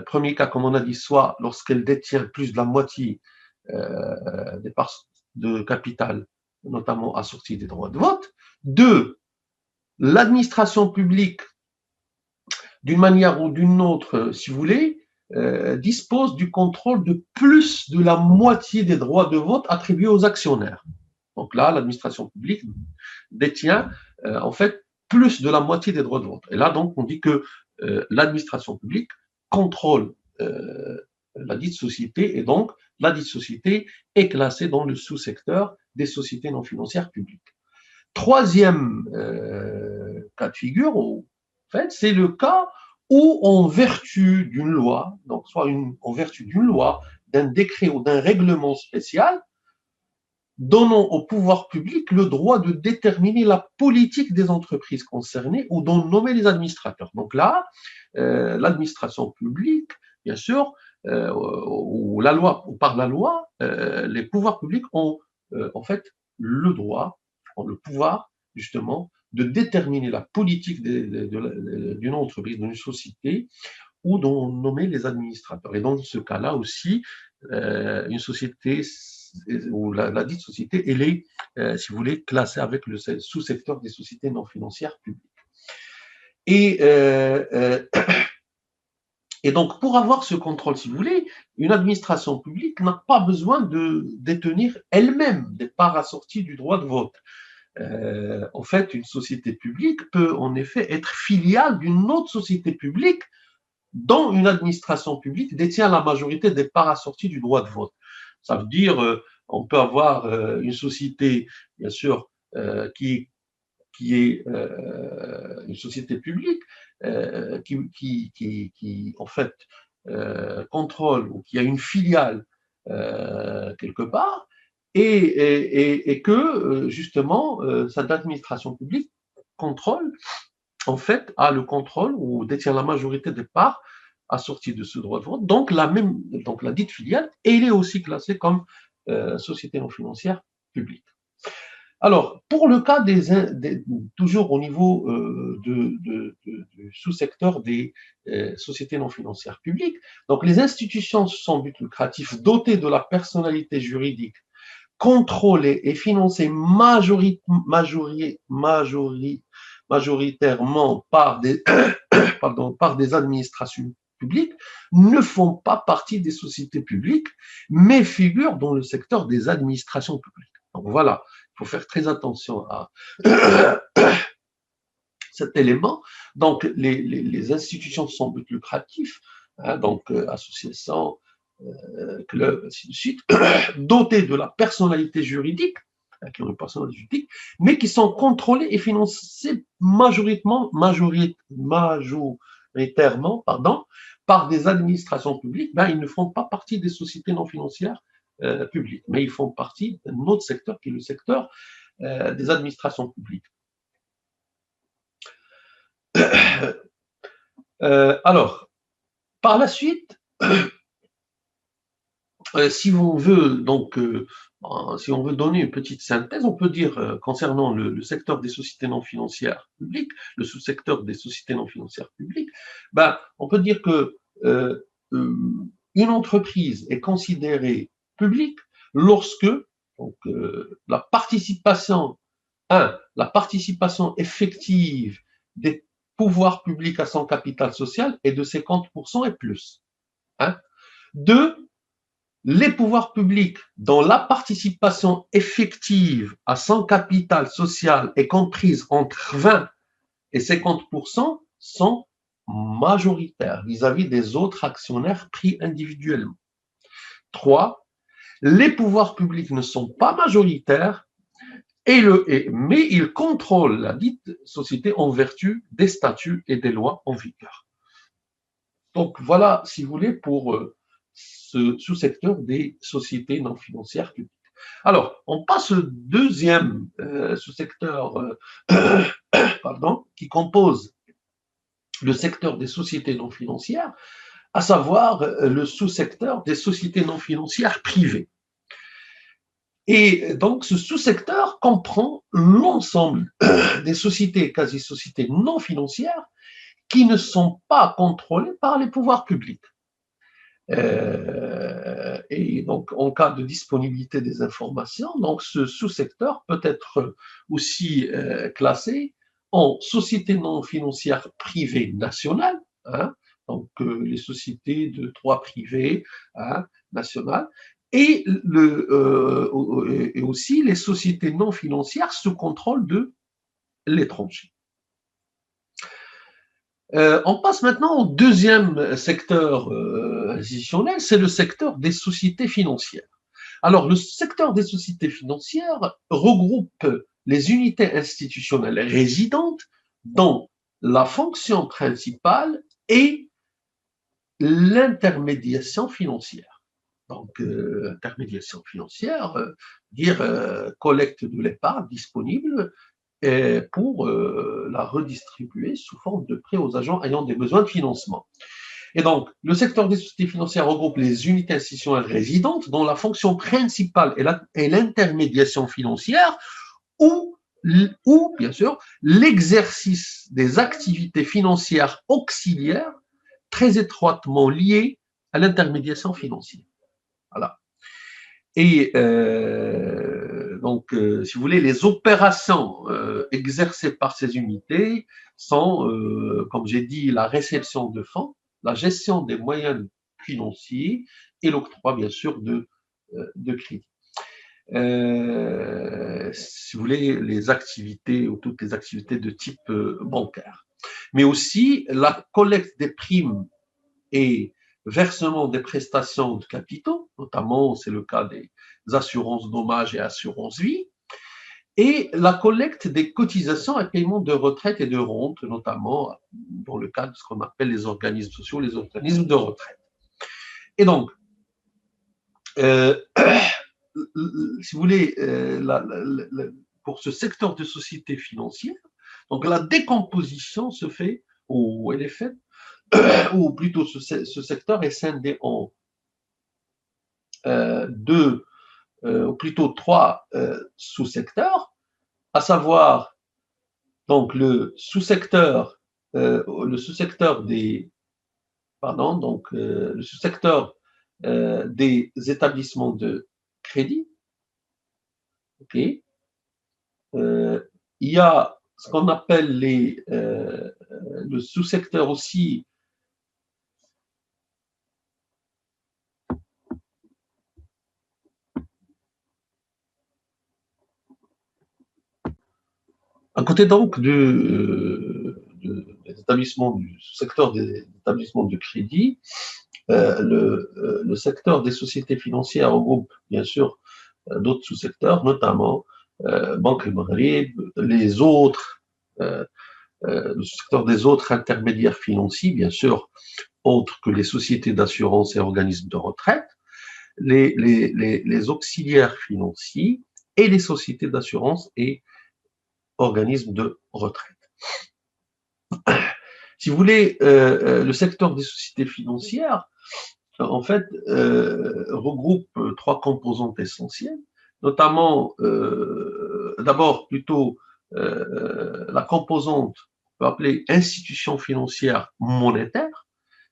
premier cas comme on a dit, soit lorsqu'elle détient plus de la moitié des parts de capital, notamment assorties des droits de vote. Deux, l'administration publique, d'une manière ou d'une autre, si vous voulez, dispose du contrôle de plus de la moitié des droits de vote attribués aux actionnaires. Donc là, l'administration publique détient en fait plus de la moitié des droits de vote. Et là, donc, on dit que l'administration publique contrôle la dite société, et donc la dite société est classée dans le sous-secteur des sociétés non financières publiques. Troisième cas de figure, en fait, c'est le cas où, en vertu d'une loi, donc soit en vertu d'une loi, d'un décret ou d'un règlement spécial, donnant au pouvoir public le droit de déterminer la politique des entreprises concernées ou d'en nommer les administrateurs. Donc là, l'administration publique, bien sûr, ou la loi, ou par la loi, les pouvoirs publics ont en fait le droit, ont le pouvoir justement de déterminer la politique d'une entreprise, d'une société, ou d'en nommer les administrateurs. Et dans ce cas-là aussi, une société ou la dite société, elle est, si vous voulez, classée avec le sous-secteur des sociétés non financières publiques. Et, et donc, pour avoir ce contrôle, si vous voulez, une administration publique n'a pas besoin de détenir elle-même des parts assorties du droit de vote. En fait, une société publique peut en effet être filiale d'une autre société publique dont une administration publique détient la majorité des parts assorties du droit de vote. Ça veut dire, on peut avoir une société, bien sûr, qui est une société publique, qui en fait, contrôle ou qui a une filiale quelque part, et que, justement, cette administration publique contrôle, en fait, a le contrôle ou détient la majorité des parts assorties de ce droit de vote. Donc, donc la dite filiale, elle est aussi classée comme société non financière publique. Alors, pour le cas toujours au niveau du sous-secteur des sociétés non financières publiques, donc les institutions sans but lucratif dotées de la personnalité juridique, contrôlées et financées majoritairement par par des administrations publiques, ne font pas partie des sociétés publiques, mais figurent dans le secteur des administrations publiques. Donc voilà, il faut faire très attention à cet élément. Donc les institutions sans but lucratif, hein, donc associations, clubs, ainsi de suite, dotées de la personnalité juridique, qui ont une personnalité juridique, mais qui sont contrôlées et financées majoritairement par des administrations publiques, ben, ils ne font pas partie des sociétés non financières publiques, mais ils font partie d'un autre secteur qui est le secteur des administrations publiques. Alors, par la suite, si on veut donc, si on veut donner une petite synthèse, on peut dire concernant le secteur des sociétés non financières publiques, le sous-secteur des sociétés non financières publiques, ben, on peut dire que une entreprise est considérée publique lorsque donc, la participation effective des pouvoirs publics à son capital social est de 50% et plus. Hein. 2, les pouvoirs publics dont la participation effective à son capital social est comprise entre 20 et 50% sont majoritaires vis-à-vis des autres actionnaires pris individuellement. 3, les pouvoirs publics ne sont pas majoritaires, mais ils contrôlent la dite société en vertu des statuts et des lois en vigueur. Donc voilà, si vous voulez, pour ce sous-secteur des sociétés non financières publiques. Alors, on passe au deuxième sous-secteur qui compose le secteur des sociétés non financières, à savoir le sous-secteur des sociétés non financières privées. Et donc, ce sous-secteur comprend l'ensemble des sociétés, quasi-sociétés non financières, qui ne sont pas contrôlées par les pouvoirs publics. Et donc, en cas de disponibilité des informations, donc ce sous-secteur peut être aussi classé en société non financière privée nationale, hein, donc les sociétés de droit privé hein, national, et aussi les sociétés non financières sous contrôle de l'étranger. On passe maintenant au deuxième secteur institutionnel, c'est le secteur des sociétés financières. Alors, le secteur des sociétés financières regroupe les unités institutionnelles résidentes dont la fonction principale est l'intermédiation financière. Donc, intermédiation financière, dire collecte de l'épargne disponible pour la redistribuer sous forme de prêts aux agents ayant des besoins de financement. Et donc, le secteur des sociétés financières regroupe les unités institutionnelles résidentes dont la fonction principale est l'intermédiation financière ou, bien sûr, l'exercice des activités financières auxiliaires très étroitement liées à l'intermédiation financière. Voilà. Et donc, si vous voulez, les opérations exercées par ces unités sont, comme j'ai dit, la réception de fonds, la gestion des moyens financiers et l'octroi, bien sûr, de crédit. Si vous voulez, les activités ou toutes les activités de type bancaire. Mais aussi la collecte des primes et versement des prestations de capitaux, notamment c'est le cas des assurances dommages et assurances vie, et la collecte des cotisations et paiements de retraite et de rente, notamment dans le cadre de ce qu'on appelle les organismes sociaux, les organismes de retraite. Et donc, si vous voulez, pour ce secteur de société financière, donc la décomposition se fait, ou elle est faite, ou plutôt ce secteur est scindé en deux, ou plutôt trois sous-secteurs, à savoir donc le sous-secteur des, pardon, donc le sous-secteur des établissements de crédit. Ok. Il y a ce qu'on appelle le sous-secteur aussi à côté donc des établissements du secteur des établissements de crédit, le secteur des sociétés financières regroupe bien sûr d'autres sous-secteurs, notamment Banque Maghreb, les autres, le secteur des autres intermédiaires financiers, bien sûr, autres que les sociétés d'assurance et organismes de retraite, les auxiliaires financiers et les sociétés d'assurance et organismes de retraite. Si vous voulez, le secteur des sociétés financières, en fait, regroupe trois composantes essentielles, notamment, d'abord plutôt la composante qu'on peut appeler institutions financières monétaires,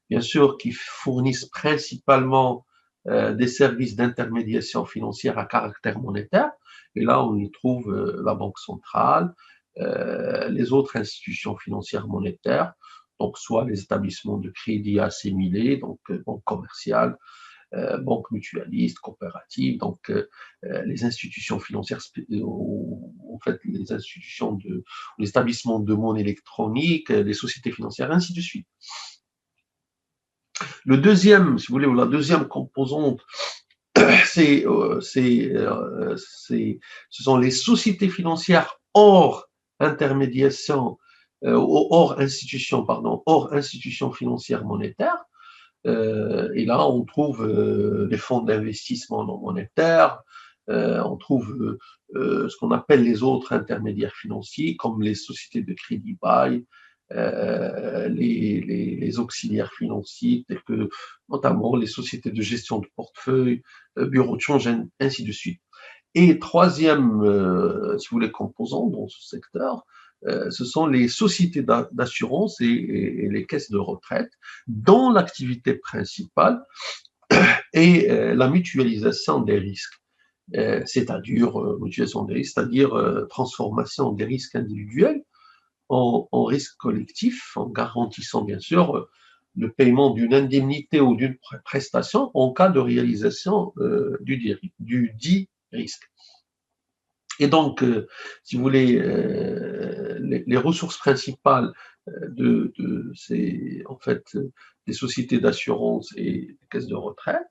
bien sûr, qui fournissent principalement des services d'intermédiation financière à caractère monétaire. Et là, on y trouve la Banque centrale, les autres institutions financières monétaires, donc soit les établissements de crédit assimilés, donc banques commerciales, banques mutualistes, coopératives, donc les institutions financières, en fait les institutions les établissements de monnaie électronique, les sociétés financières, ainsi de suite. Le deuxième, si vous voulez, ou la deuxième composante, ce sont les sociétés financières hors intermédiation, hors institution financière monétaire. Et là, on trouve les fonds d'investissement non monétaires, on trouve ce qu'on appelle les autres intermédiaires financiers, comme les sociétés de crédit bail, les auxiliaires financiers, tels que notamment les sociétés de gestion de portefeuille, bureaux de change, ainsi de suite. Et troisième, si vous voulez, composant dans ce secteur, ce sont les sociétés d'assurance et les caisses de retraite, dont l'activité principale est la mutualisation des risques, c'est-à-dire mutualisation des risques, c'est-à-dire transformation des risques individuels en risques collectifs, en garantissant bien sûr le paiement d'une indemnité ou d'une prestation en cas de réalisation du dit risque. Et donc, si vous voulez, les ressources principales en fait, des sociétés d'assurance et des caisses de retraite,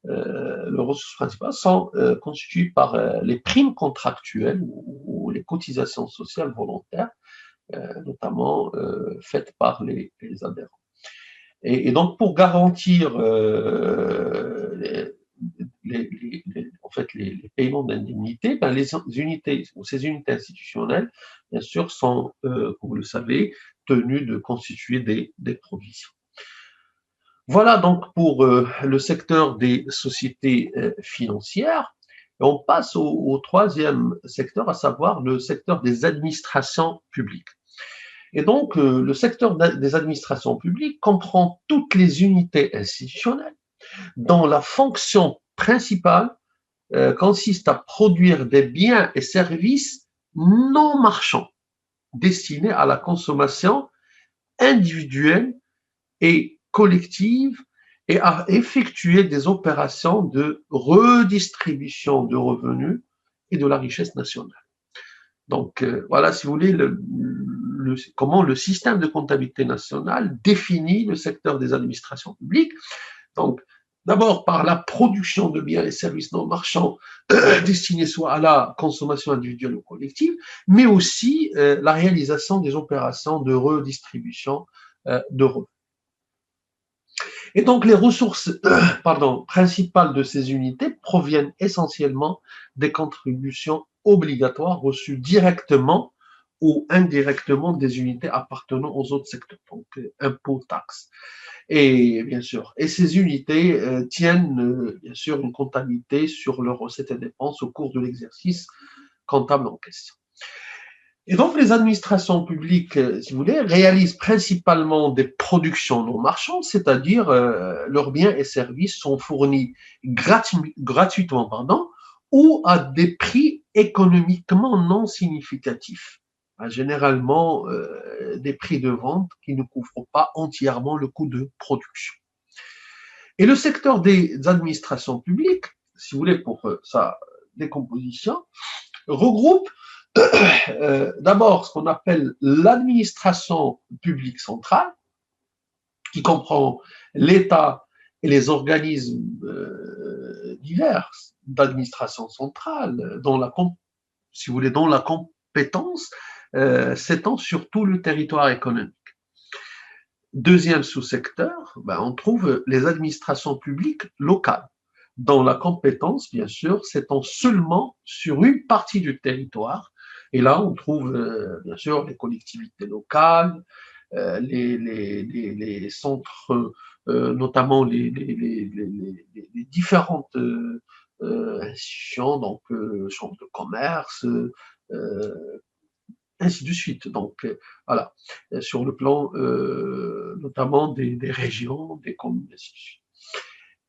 les ressources principales sont constituées par les primes contractuelles ou les cotisations sociales volontaires, notamment faites par les adhérents. Et donc, pour garantir en fait, les paiements d'indemnités, ben, les unités ou ces unités institutionnelles, bien sûr, sont, comme vous le savez, tenues de constituer des provisions. Voilà donc pour le secteur des sociétés financières. Et on passe au troisième secteur, à savoir le secteur des administrations publiques. Et donc, le secteur des administrations publiques comprend toutes les unités institutionnelles dont la fonction principale consiste à produire des biens et services non marchands destinés à la consommation individuelle et collective et à effectuer des opérations de redistribution de revenus et de la richesse nationale. Donc, voilà, si vous voulez, comment le système de comptabilité nationale définit le secteur des administrations publiques. Donc, d'abord par la production de biens et services non marchands destinés soit à la consommation individuelle ou collective, mais aussi la réalisation des opérations de redistribution de revenus. Et donc, les ressources principales de ces unités proviennent essentiellement des contributions obligatoires reçues directement ou indirectement des unités appartenant aux autres secteurs, donc impôts, taxes. Et bien sûr, et ces unités tiennent bien sûr une comptabilité sur leurs recettes et dépenses au cours de l'exercice comptable en question. Et donc, les administrations publiques, si vous voulez, réalisent principalement des productions non marchandes, c'est-à-dire leurs biens et services sont fournis gratuitement, ou à des prix économiquement non significatifs. Généralement, des prix de vente qui ne couvrent pas entièrement le coût de production. Et le secteur des administrations publiques, si vous voulez, pour sa décomposition, regroupe d'abord ce qu'on appelle l'administration publique centrale, qui comprend l'État et les organismes divers d'administration centrale, si vous voulez, dont la compétence s'étend sur tout le territoire économique. Deuxième sous-secteur, on trouve les administrations publiques locales, dont la compétence, bien sûr, s'étend seulement sur une partie du territoire. Et là, on trouve, bien sûr, les collectivités locales, les centres, notamment les différentes institutions, donc chambres de commerce, ainsi de suite. Donc, voilà, sur le plan notamment des régions, des communes, ainsi de suite.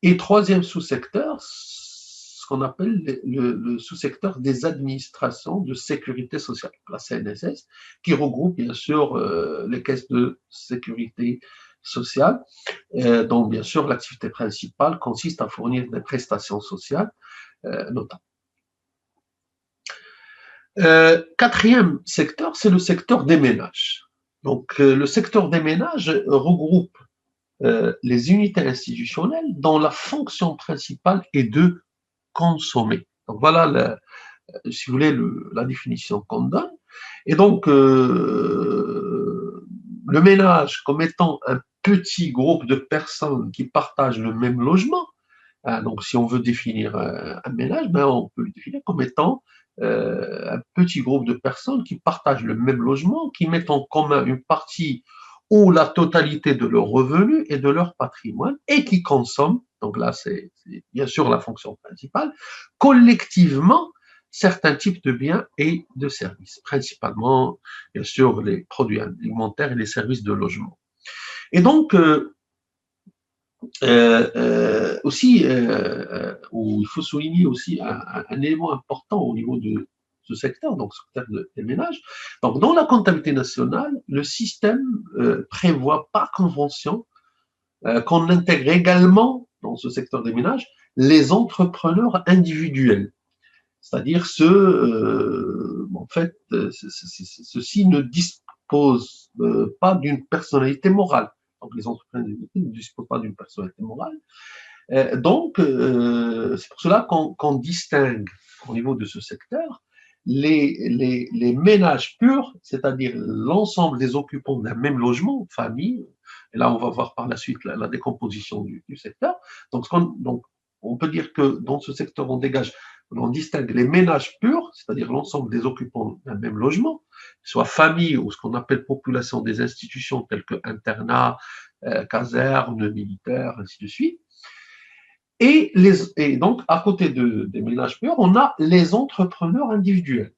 Et troisième sous-secteur, ce qu'on appelle le sous-secteur des administrations de sécurité sociale, la CNSS, qui regroupe bien sûr les caisses de sécurité sociale, dont bien sûr l'activité principale consiste à fournir des prestations sociales, notamment. Quatrième secteur, c'est le secteur des ménages. Donc, le secteur des ménages regroupe les unités institutionnelles dont la fonction principale est de consommer. Donc, voilà, si vous voulez, la définition qu'on donne. Et donc, le ménage comme étant un petit groupe de personnes qui partagent le même logement. Donc, si on veut définir un ménage, on peut le définir comme étant un petit groupe de personnes qui partagent le même logement, qui mettent en commun une partie ou la totalité de leurs revenus et de leur patrimoine et qui consomment, donc là c'est bien sûr la fonction principale, collectivement certains types de biens et de services, principalement bien sûr les produits alimentaires et les services de logement. Et donc, aussi, où il faut souligner aussi un élément important au niveau de ce secteur, donc ce secteur des ménages. Donc, dans la comptabilité nationale, le système prévoit par convention qu'on intègre également dans ce secteur des ménages les entrepreneurs individuels, c'est-à-dire en fait, ceux-ci ne disposent pas d'une personnalité morale. Donc les entrepreneurs ne disposent pas d'une personnalité morale. C'est pour cela qu'on distingue au niveau de ce secteur les ménages purs, c'est-à-dire l'ensemble des occupants d'un même logement, famille, et là on va voir par la suite la décomposition du secteur. Donc on peut dire que dans ce secteur on distingue les ménages purs, c'est-à-dire l'ensemble des occupants d'un même logement, soit famille ou ce qu'on appelle population des institutions telles que internats, casernes, militaires, ainsi de suite. Et donc, à côté des ménages purs, on a les entrepreneurs individuels.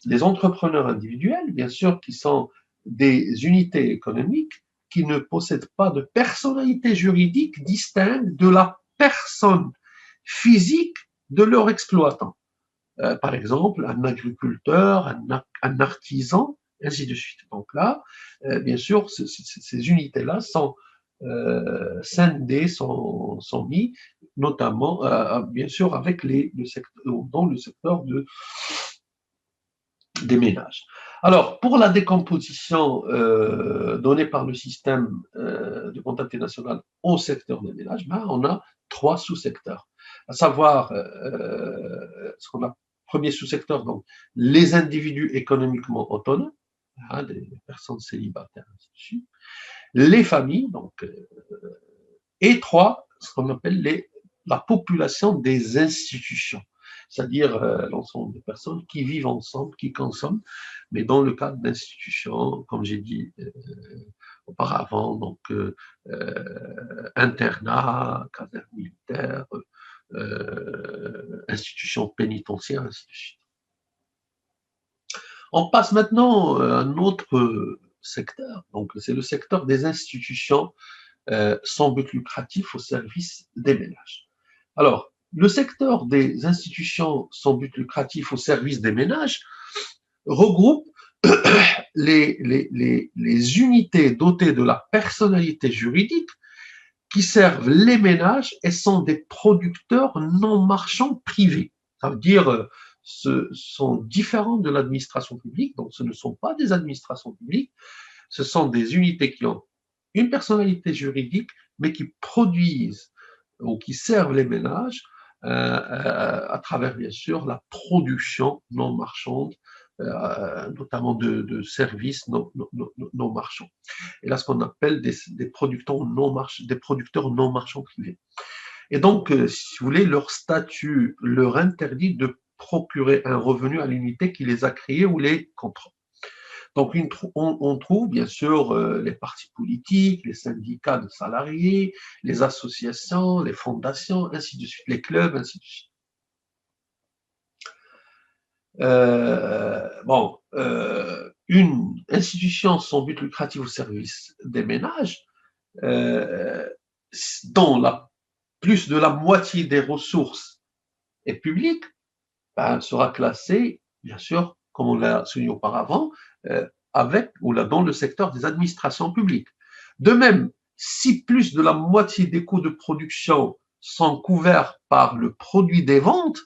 Les entrepreneurs individuels, bien sûr, qui sont des unités économiques qui ne possèdent pas de personnalité juridique distincte de la personne physique de leur exploitant. Par exemple, un agriculteur, un artisan, ainsi de suite. Donc là, bien sûr, ces unités-là sont scindées, sont mis, notamment, bien sûr, avec dans le secteur des ménages. Alors, pour la décomposition donnée par le système de comptabilité nationale au secteur des ménages, ben, on a 3 sous-secteurs, à savoir ce qu'on a premier sous-secteur, donc les individus économiquement autonomes, hein, des personnes célibataires, ainsi de suite, les familles, donc, et 3, ce qu'on appelle la population des institutions, c'est-à-dire l'ensemble des personnes qui vivent ensemble, qui consomment, mais dans le cadre d'institutions, comme j'ai dit auparavant, donc internat, caserne militaire, institutions pénitentiaires, ainsi de suite. On passe maintenant à un autre secteur, donc c'est le secteur des institutions sans but lucratif au service des ménages. Alors, le secteur des institutions sans but lucratif au service des ménages regroupe les unités dotées de la personnalité juridique qui servent les ménages et sont des producteurs non marchands privés. Ça veut dire ce sont différents de l'administration publique, donc ce ne sont pas des administrations publiques, ce sont des unités qui ont une personnalité juridique, mais qui produisent ou qui servent les ménages à travers, bien sûr, la production non marchande, notamment de services non marchands. Et là, ce qu'on appelle des producteurs non marchands privés. Et donc, si vous voulez, leur statut leur interdit de procurer un revenu à l'unité qui les a créés ou les contrôle. Donc, on trouve bien sûr les partis politiques, les syndicats de salariés, les associations, les fondations, ainsi de suite, les clubs, ainsi de suite. Une institution sans but lucratif au service des ménages, dont plus de la moitié des ressources est publique, ben, sera classée, bien sûr, comme on l'a souligné auparavant, avec ou là dans le secteur des administrations publiques. De même, si plus de la moitié des coûts de production sont couverts par le produit des ventes,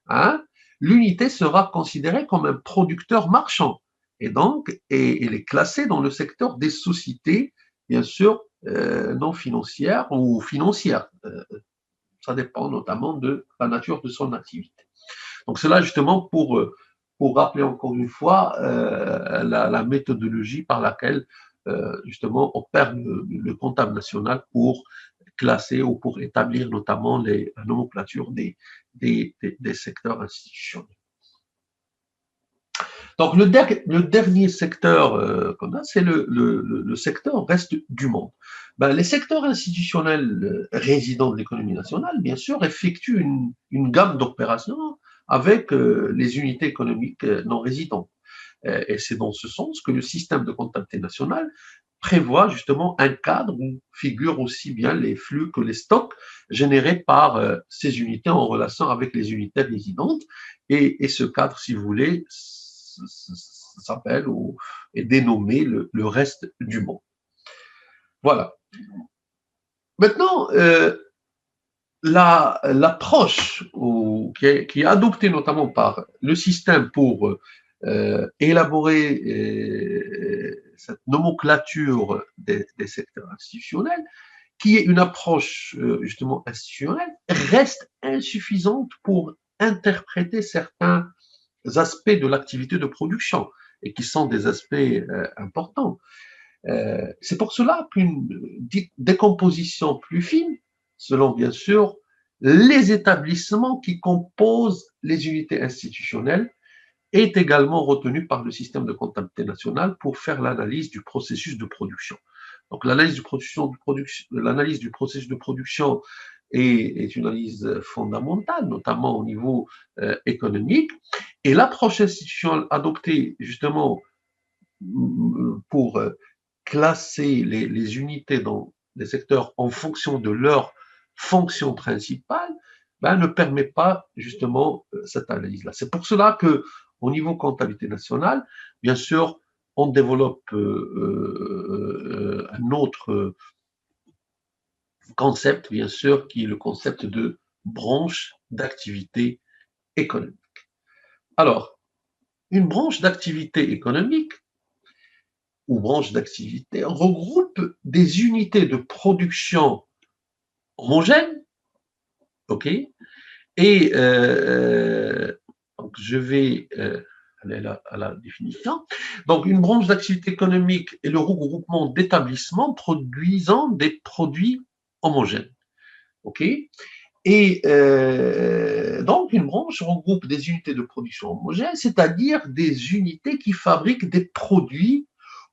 hein, l'unité sera considérée comme un producteur marchand et donc elle est classée dans le secteur des sociétés, bien sûr, non financières ou financières. Ça dépend notamment de la nature de son activité. Donc cela justement pour rappeler encore une fois la méthodologie par laquelle justement opère le comptable national pour classer ou pour établir notamment la nomenclature des secteurs institutionnels. Donc le dernier secteur qu'on a, c'est le secteur reste du monde. Ben, les secteurs institutionnels résidents de l'économie nationale, bien sûr, effectuent une gamme d'opérations avec les unités économiques non résidentes. Et c'est dans ce sens que le système de comptabilité nationale prévoit justement un cadre où figurent aussi bien les flux que les stocks générés par ces unités en relation avec les unités résidentes. Et ce cadre, si vous voulez, s'appelle ou est dénommé le reste du monde. Voilà. Maintenant, l'approche qui est adoptée notamment par le système pour élaborer cette nomenclature des secteurs institutionnels, qui est une approche justement institutionnelle, reste insuffisante pour interpréter certains aspects de l'activité de production et qui sont des aspects importants. C'est pour cela qu'une décomposition plus fine, selon bien sûr les établissements qui composent les unités institutionnelles, est également retenue par le système de comptabilité nationale pour faire l'analyse du processus de production. Donc l'analyse du processus de production est une analyse fondamentale, notamment au niveau économique, et l'approche institutionnelle adoptée justement pour classer les unités dans les secteurs en fonction de leur fonction principale, ben, ne permet pas justement cette analyse-là. C'est pour cela que, au niveau comptabilité nationale, bien sûr, on développe un autre concept, bien sûr, qui est le concept de branche d'activité économique. Alors, une branche d'activité économique ou branche d'activité regroupe des unités de production homogènes, ok, et donc je vais aller à la définition. Donc, une branche d'activité économique est le regroupement d'établissements produisant des produits homogènes, ok. Et donc, une branche regroupe des unités de production homogènes, c'est-à-dire des unités qui fabriquent des produits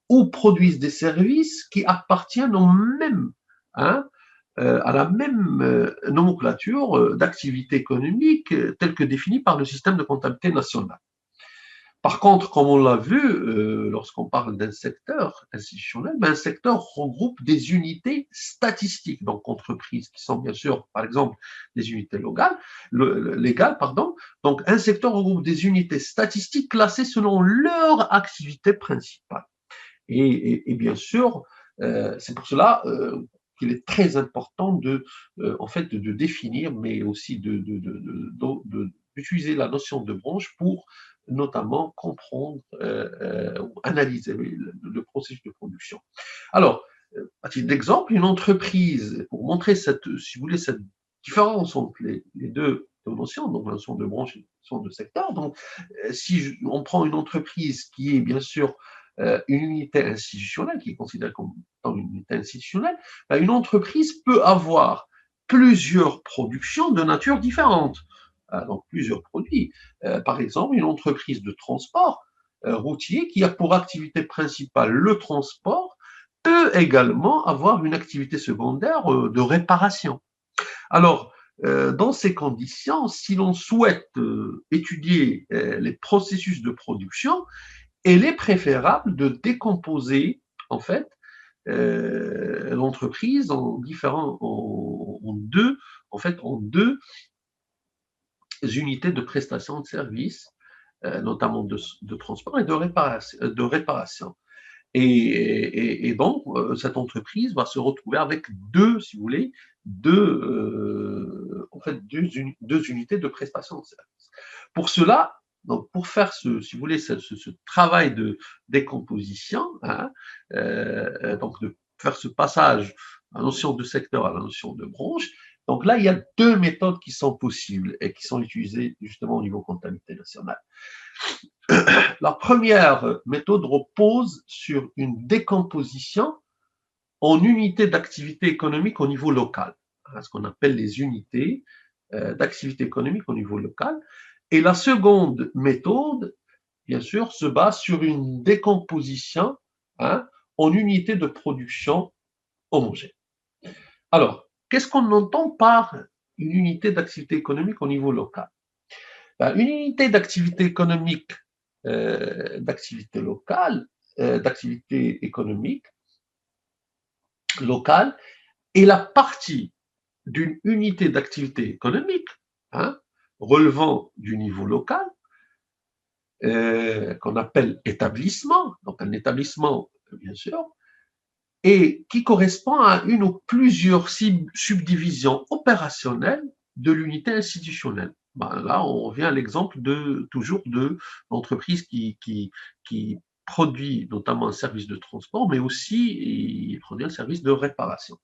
ou produisent des services qui appartiennent au même, hein, à la même nomenclature d'activité économique telle que définie par le système de comptabilité nationale. Par contre, comme on l'a vu, lorsqu'on parle d'un secteur institutionnel, ben, un secteur regroupe des unités statistiques, donc entreprises qui sont bien sûr, par exemple, des unités légales. Donc, un secteur regroupe des unités statistiques classées selon leur activité principale. Et bien sûr, c'est pour cela qu'il est très important en fait, de définir, mais aussi d'utiliser la notion de branche pour notamment comprendre ou analyser le processus de production. Alors, à titre d'exemple, une entreprise, pour montrer cette, si vous voulez, cette différence entre les deux notions, donc la notion de branche et la notion de secteur. Donc, si on prend une entreprise qui est bien sûr une unité institutionnelle, qui est considérée comme une unité institutionnelle, ben, une entreprise peut avoir plusieurs productions de nature différente, donc plusieurs produits. Par exemple, une entreprise de transport routier qui a pour activité principale le transport peut également avoir une activité secondaire de réparation. Alors, dans ces conditions, si l'on souhaite étudier les processus de production, il est préférable de décomposer en fait l'entreprise en deux unités de prestation de services, notamment de transport et de réparation. Et donc, cette entreprise va se retrouver avec si vous voulez, en fait, deux unités de prestation de services. Pour cela, donc pour faire si vous voulez, ce travail de décomposition, hein, donc de faire ce passage à la notion de secteur à la notion de branche, donc là, il y a deux méthodes qui sont possibles et qui sont utilisées justement au niveau comptabilité nationale. La première méthode repose sur une décomposition en unités d'activité économique au niveau local, ce qu'on appelle les unités d'activité économique au niveau local. Et la seconde méthode, bien sûr, se base sur une décomposition en unités de production homogène. Alors, qu'est-ce qu'on entend par une unité d'activité économique au niveau local? Une unité d'activité économique, d'activité locale, d'activité économique locale est la partie d'une unité d'activité économique relevant du niveau local, qu'on appelle établissement. Donc un établissement, bien sûr, et qui correspond à une ou plusieurs subdivisions opérationnelles de l'unité institutionnelle. Ben là, on revient à l'exemple toujours de l'entreprise qui produit notamment un service de transport, mais aussi il produit un service de réparation.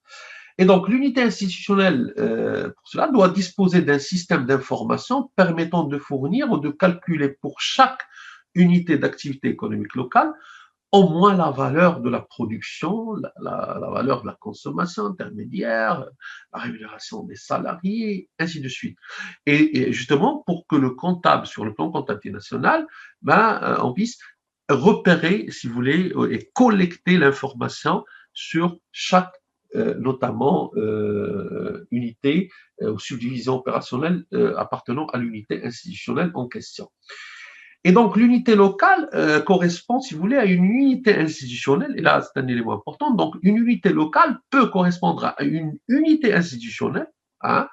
Et donc, l'unité institutionnelle, pour cela, doit disposer d'un système d'information permettant de fournir ou de calculer pour chaque unité d'activité économique locale au moins la valeur de la production, la valeur de la consommation intermédiaire, la rémunération des salariés, ainsi de suite. Et justement, pour que le comptable, sur le plan comptabilité nationale, on puisse repérer, si vous voulez, et collecter l'information sur chaque notamment unité ou subdivision opérationnelle appartenant à l'unité institutionnelle en question. Et donc, l'unité locale correspond, si vous voulez, à une unité institutionnelle, et là, c'est un élément important. Donc, une unité locale peut correspondre à une unité institutionnelle, hein,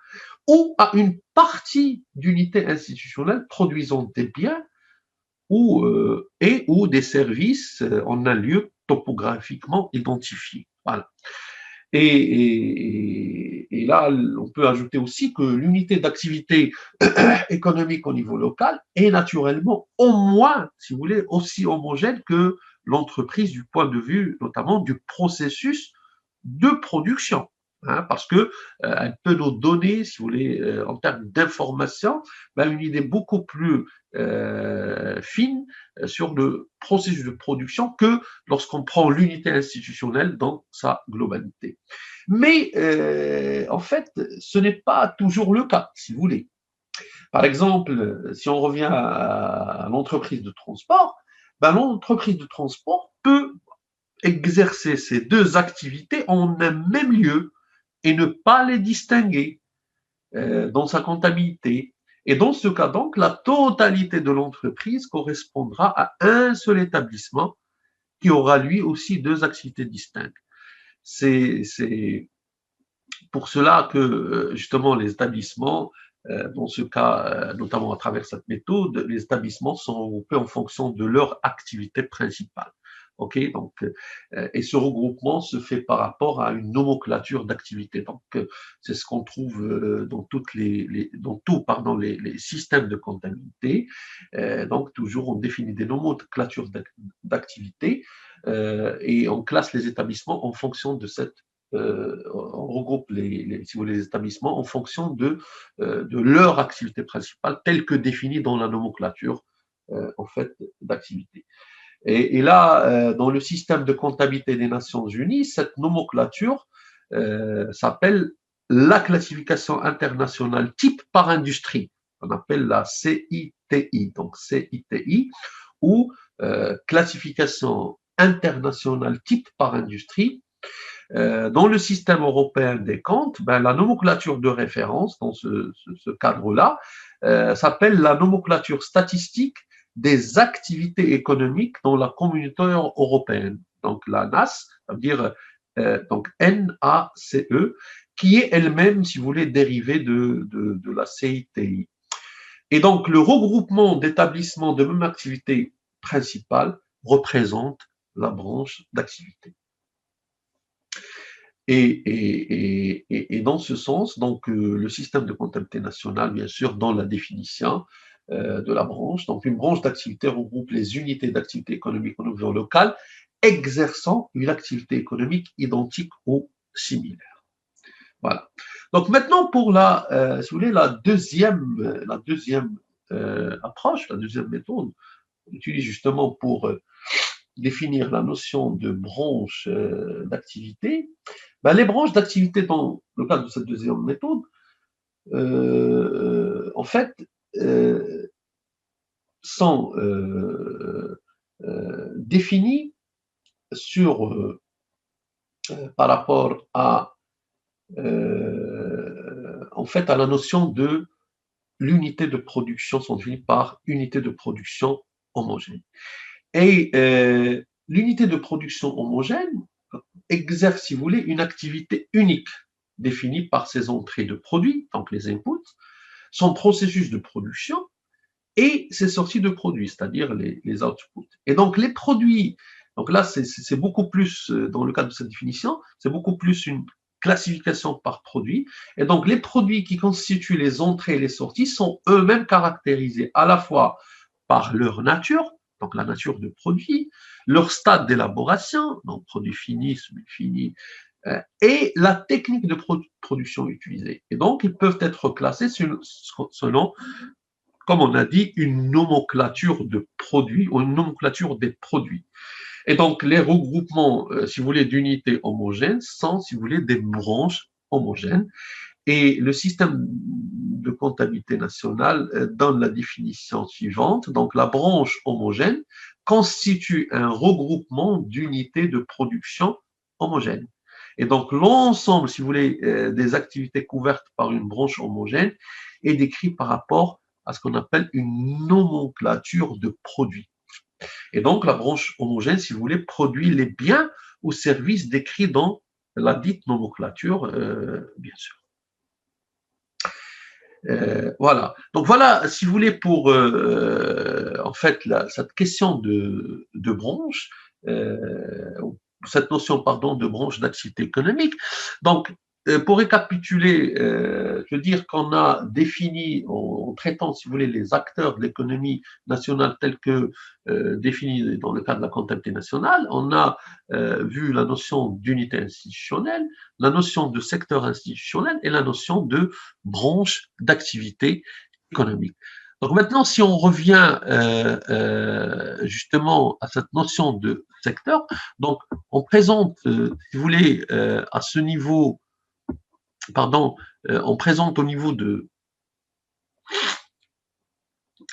ou à une partie d'unité institutionnelle produisant des biens ou des services en un lieu topographiquement identifié. Voilà. Et là, on peut ajouter aussi que l'unité d'activité économique au niveau local est naturellement au moins, si vous voulez, aussi homogène que l'entreprise du point de vue notamment du processus de production. Hein, parce que elle peut nous donner, si vous voulez, en termes d'information, une idée beaucoup plus fine sur le processus de production que lorsqu'on prend l'unité institutionnelle dans sa globalité. Mais en fait, ce n'est pas toujours le cas, si vous voulez. Par exemple, si on revient à l'entreprise de transport, l'entreprise de transport peut exercer ces deux activités en un même lieu et ne pas les distinguer dans sa comptabilité. Et dans ce cas, donc, la totalité de l'entreprise correspondra à un seul établissement qui aura lui aussi deux activités distinctes. C'est pour cela que justement les établissements, dans ce cas, notamment à travers cette méthode, les établissements sont regroupés en fonction de leur activité principale. Ok, donc, et ce regroupement se fait par rapport à une nomenclature d'activités. Donc, c'est ce qu'on trouve dans les systèmes de comptabilité. Donc, toujours, on définit des nomenclatures d'activités et on classe les établissements en fonction de cette on regroupe si vous voulez, les établissements en fonction de leur activité principale telle que définie dans la nomenclature en fait d'activité. Et là, dans le système de comptabilité des Nations Unies, cette nomenclature s'appelle la classification internationale type par industrie. On appelle la CITI, donc CITI, ou classification internationale type par industrie. Dans le système européen des comptes, la nomenclature de référence dans ce cadre-là s'appelle la nomenclature statistique des activités économiques dans la communauté européenne. Donc la NACE, ça veut dire donc NACE, qui est elle-même, si vous voulez, dérivée de la CITI. Et donc le regroupement d'établissements de même activité principale représente la branche d'activité. Et dans ce sens, donc, le système de comptabilité nationale, bien sûr, dans la définition de la branche, donc une branche d'activité regroupe les unités d'activité économique au niveau local exerçant une activité économique identique ou similaire. Voilà. Donc maintenant, pour si vous voulez, la deuxième approche, la deuxième méthode, on utilise justement pour définir la notion de branche d'activité. Les branches d'activité dans le cadre de cette deuxième méthode, en fait, sont définies par rapport à, en fait, à la notion de l'unité de production, sont définies par unité de production homogène. Et l'unité de production homogène exerce, si vous voulez, une activité unique définie par ses entrées de produits, donc les inputs, son processus de production et ses sorties de produits, c'est-à-dire les outputs. Et donc les produits Donc là, c'est beaucoup plus, dans le cadre de cette définition, c'est beaucoup plus une classification par produit. Et donc, les produits qui constituent les entrées et les sorties sont eux-mêmes caractérisés à la fois par leur nature, donc la nature de produit, leur stade d'élaboration, donc produit fini, semi-fini, et la technique de production utilisée. Et donc, ils peuvent être classés selon, comme on a dit, une nomenclature de produits ou une nomenclature des produits. Et donc, les regroupements, si vous voulez, d'unités homogènes sont, si vous voulez, des branches homogènes. Et le système de comptabilité nationale donne la définition suivante. Donc, la branche homogène constitue un regroupement d'unités de production homogènes. Et donc, l'ensemble, si vous voulez, des activités couvertes par une branche homogène est décrit par rapport à ce qu'on appelle une nomenclature de produits. Et donc, la branche homogène, si vous voulez, produit les biens ou services décrits dans la dite nomenclature, bien sûr. Voilà. Donc voilà, si vous voulez, pour en fait cette question de branche, cette notion, pardon, de branche d'activité économique. Donc, pour récapituler, je veux dire qu'on a défini, en traitant, si vous voulez, les acteurs de l'économie nationale tels que définis dans le cadre de la comptabilité nationale, on a vu la notion d'unité institutionnelle, la notion de secteur institutionnel et la notion de branche d'activité économique. Donc maintenant, si on revient justement à cette notion de secteur, donc on présente, si vous voulez, à ce niveau, pardon, on présente au niveau de,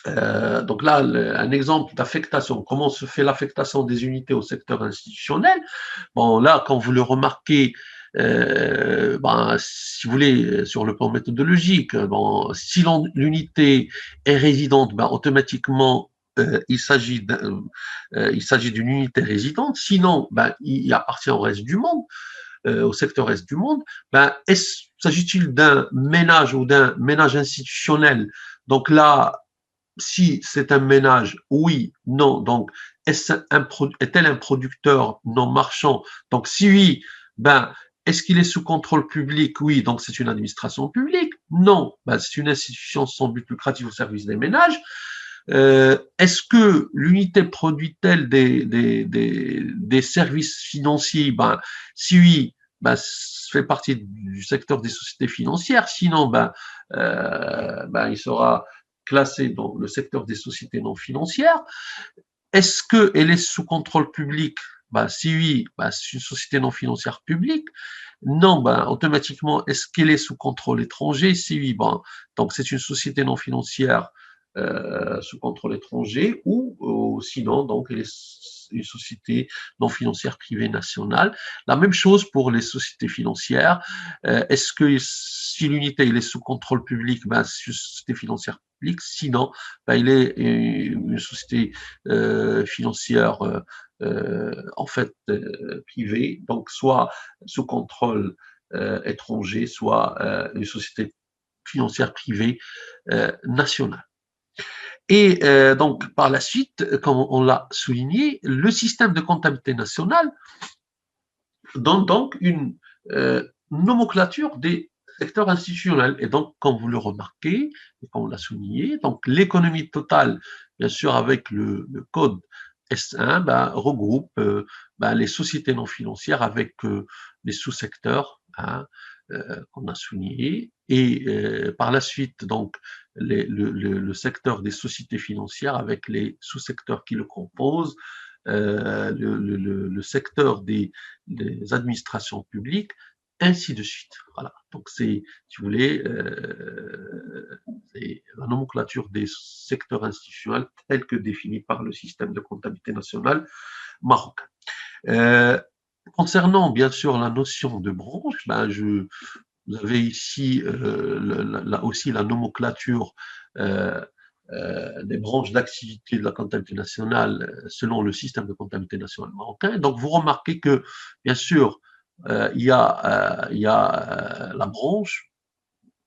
donc là, un exemple d'affectation, comment se fait l'affectation des unités au secteur institutionnel. Bon, là, quand vous le remarquez, si vous voulez, sur le plan méthodologique, bon, si l'unité est résidente, automatiquement, il s'agit d'une unité résidente. Sinon, il appartient au reste du monde, au secteur reste du monde. S'agit-il d'un ménage ou d'un ménage institutionnel? Donc là, si c'est un ménage, oui, non. Donc, est-elle un producteur non marchand? Donc, si oui, est-ce qu'il est sous contrôle public? Oui, donc c'est une administration publique. Non, c'est une institution sans but lucratif au service des ménages. Est-ce que l'unité produit-elle des services financiers? Si oui, ça fait partie du secteur des sociétés financières. Sinon, il sera classé dans le secteur des sociétés non financières. Est-ce qu'elle est sous contrôle public? Si oui, c'est une société non financière publique. Non, automatiquement, est-ce qu'elle est sous contrôle étranger? Si oui, donc c'est une société non financière sous contrôle étranger ou sinon, donc, elle est une société non financière privée nationale. La même chose pour les sociétés financières. Est-ce que si l'unité est sous contrôle public, c'est une société financière publique. Sinon, il est une société financière en fait privée, donc soit sous contrôle étranger, soit une société financière privée nationale. Et donc, par la suite, comme on l'a souligné, le système de comptabilité nationale donne donc une nomenclature des secteurs institutionnels. Et donc, comme vous le remarquez, et comme on l'a souligné, donc l'économie totale, bien sûr, avec le code S1, regroupe les sociétés non financières avec les sous-secteurs qu'on a souligné. Et par la suite, donc, le secteur des sociétés financières avec les sous-secteurs qui le composent, le secteur des administrations publiques, ainsi de suite. Voilà. Donc, c'est, si vous voulez, c'est la nomenclature des secteurs institutionnels tels que définis par le système de comptabilité nationale marocain. Concernant, bien sûr, la notion de branche, vous avez ici là aussi la nomenclature des branches d'activité de la comptabilité nationale selon le système de comptabilité nationale marocain. Donc, vous remarquez que, bien sûr, il y a la branche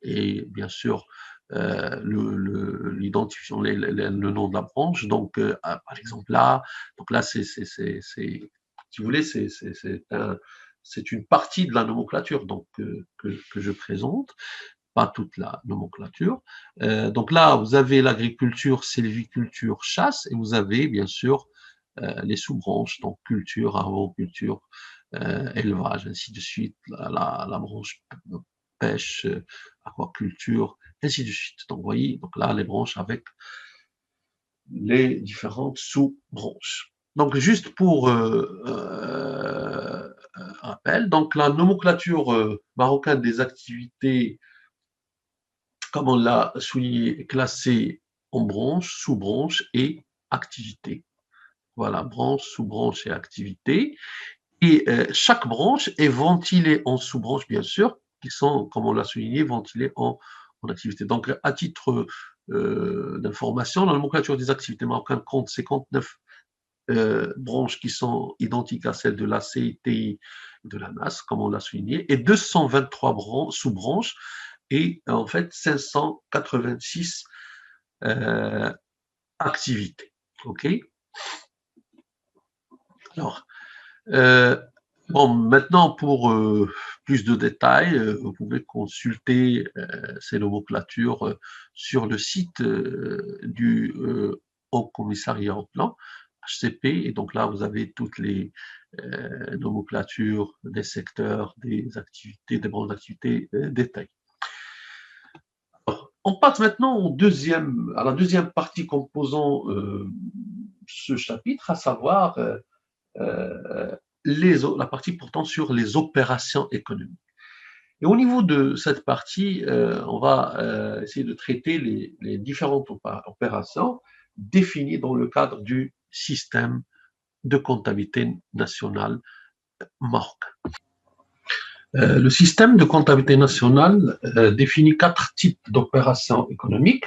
et, bien sûr, l'identification, le nom de la branche. Donc, par exemple, là, si vous voulez, c'est une partie de la nomenclature donc, que je présente, pas toute la nomenclature. Donc là, vous avez l'agriculture, sylviculture, chasse, et vous avez bien sûr les sous-branches, donc culture, arboriculture, élevage, ainsi de suite, la branche pêche, aquaculture, ainsi de suite. Donc, vous voyez, donc là, les branches avec les différentes sous-branches. Donc, juste pour rappel, donc la nomenclature marocaine des activités, comme on l'a souligné, est classée en branches, sous-branches et activités. Voilà, branche, sous-branche et activités. Et chaque branche est ventilée en sous-branches, bien sûr, qui sont, comme on l'a souligné, ventilées en activités. Donc, à titre d'information, la nomenclature des activités marocaines compte 59 branches qui sont identiques à celles de la CITI de la NAS, comme on l'a souligné, et 223 sous-branches et en fait 586 activités. OK? Alors, bon, maintenant, pour plus de détails, vous pouvez consulter ces nomenclatures sur le site du Haut Commissariat au Plan, HCP, et donc là, vous avez toutes les nomenclatures des secteurs, des activités, des branches d'activités détaillées. On passe maintenant à la deuxième partie composant ce chapitre, à savoir la partie portant sur les opérations économiques. Et au niveau de cette partie, on va essayer de traiter les différentes opérations définies dans le cadre du système de comptabilité nationale marocain. Le système de comptabilité nationale définit 4 types d'opérations économiques.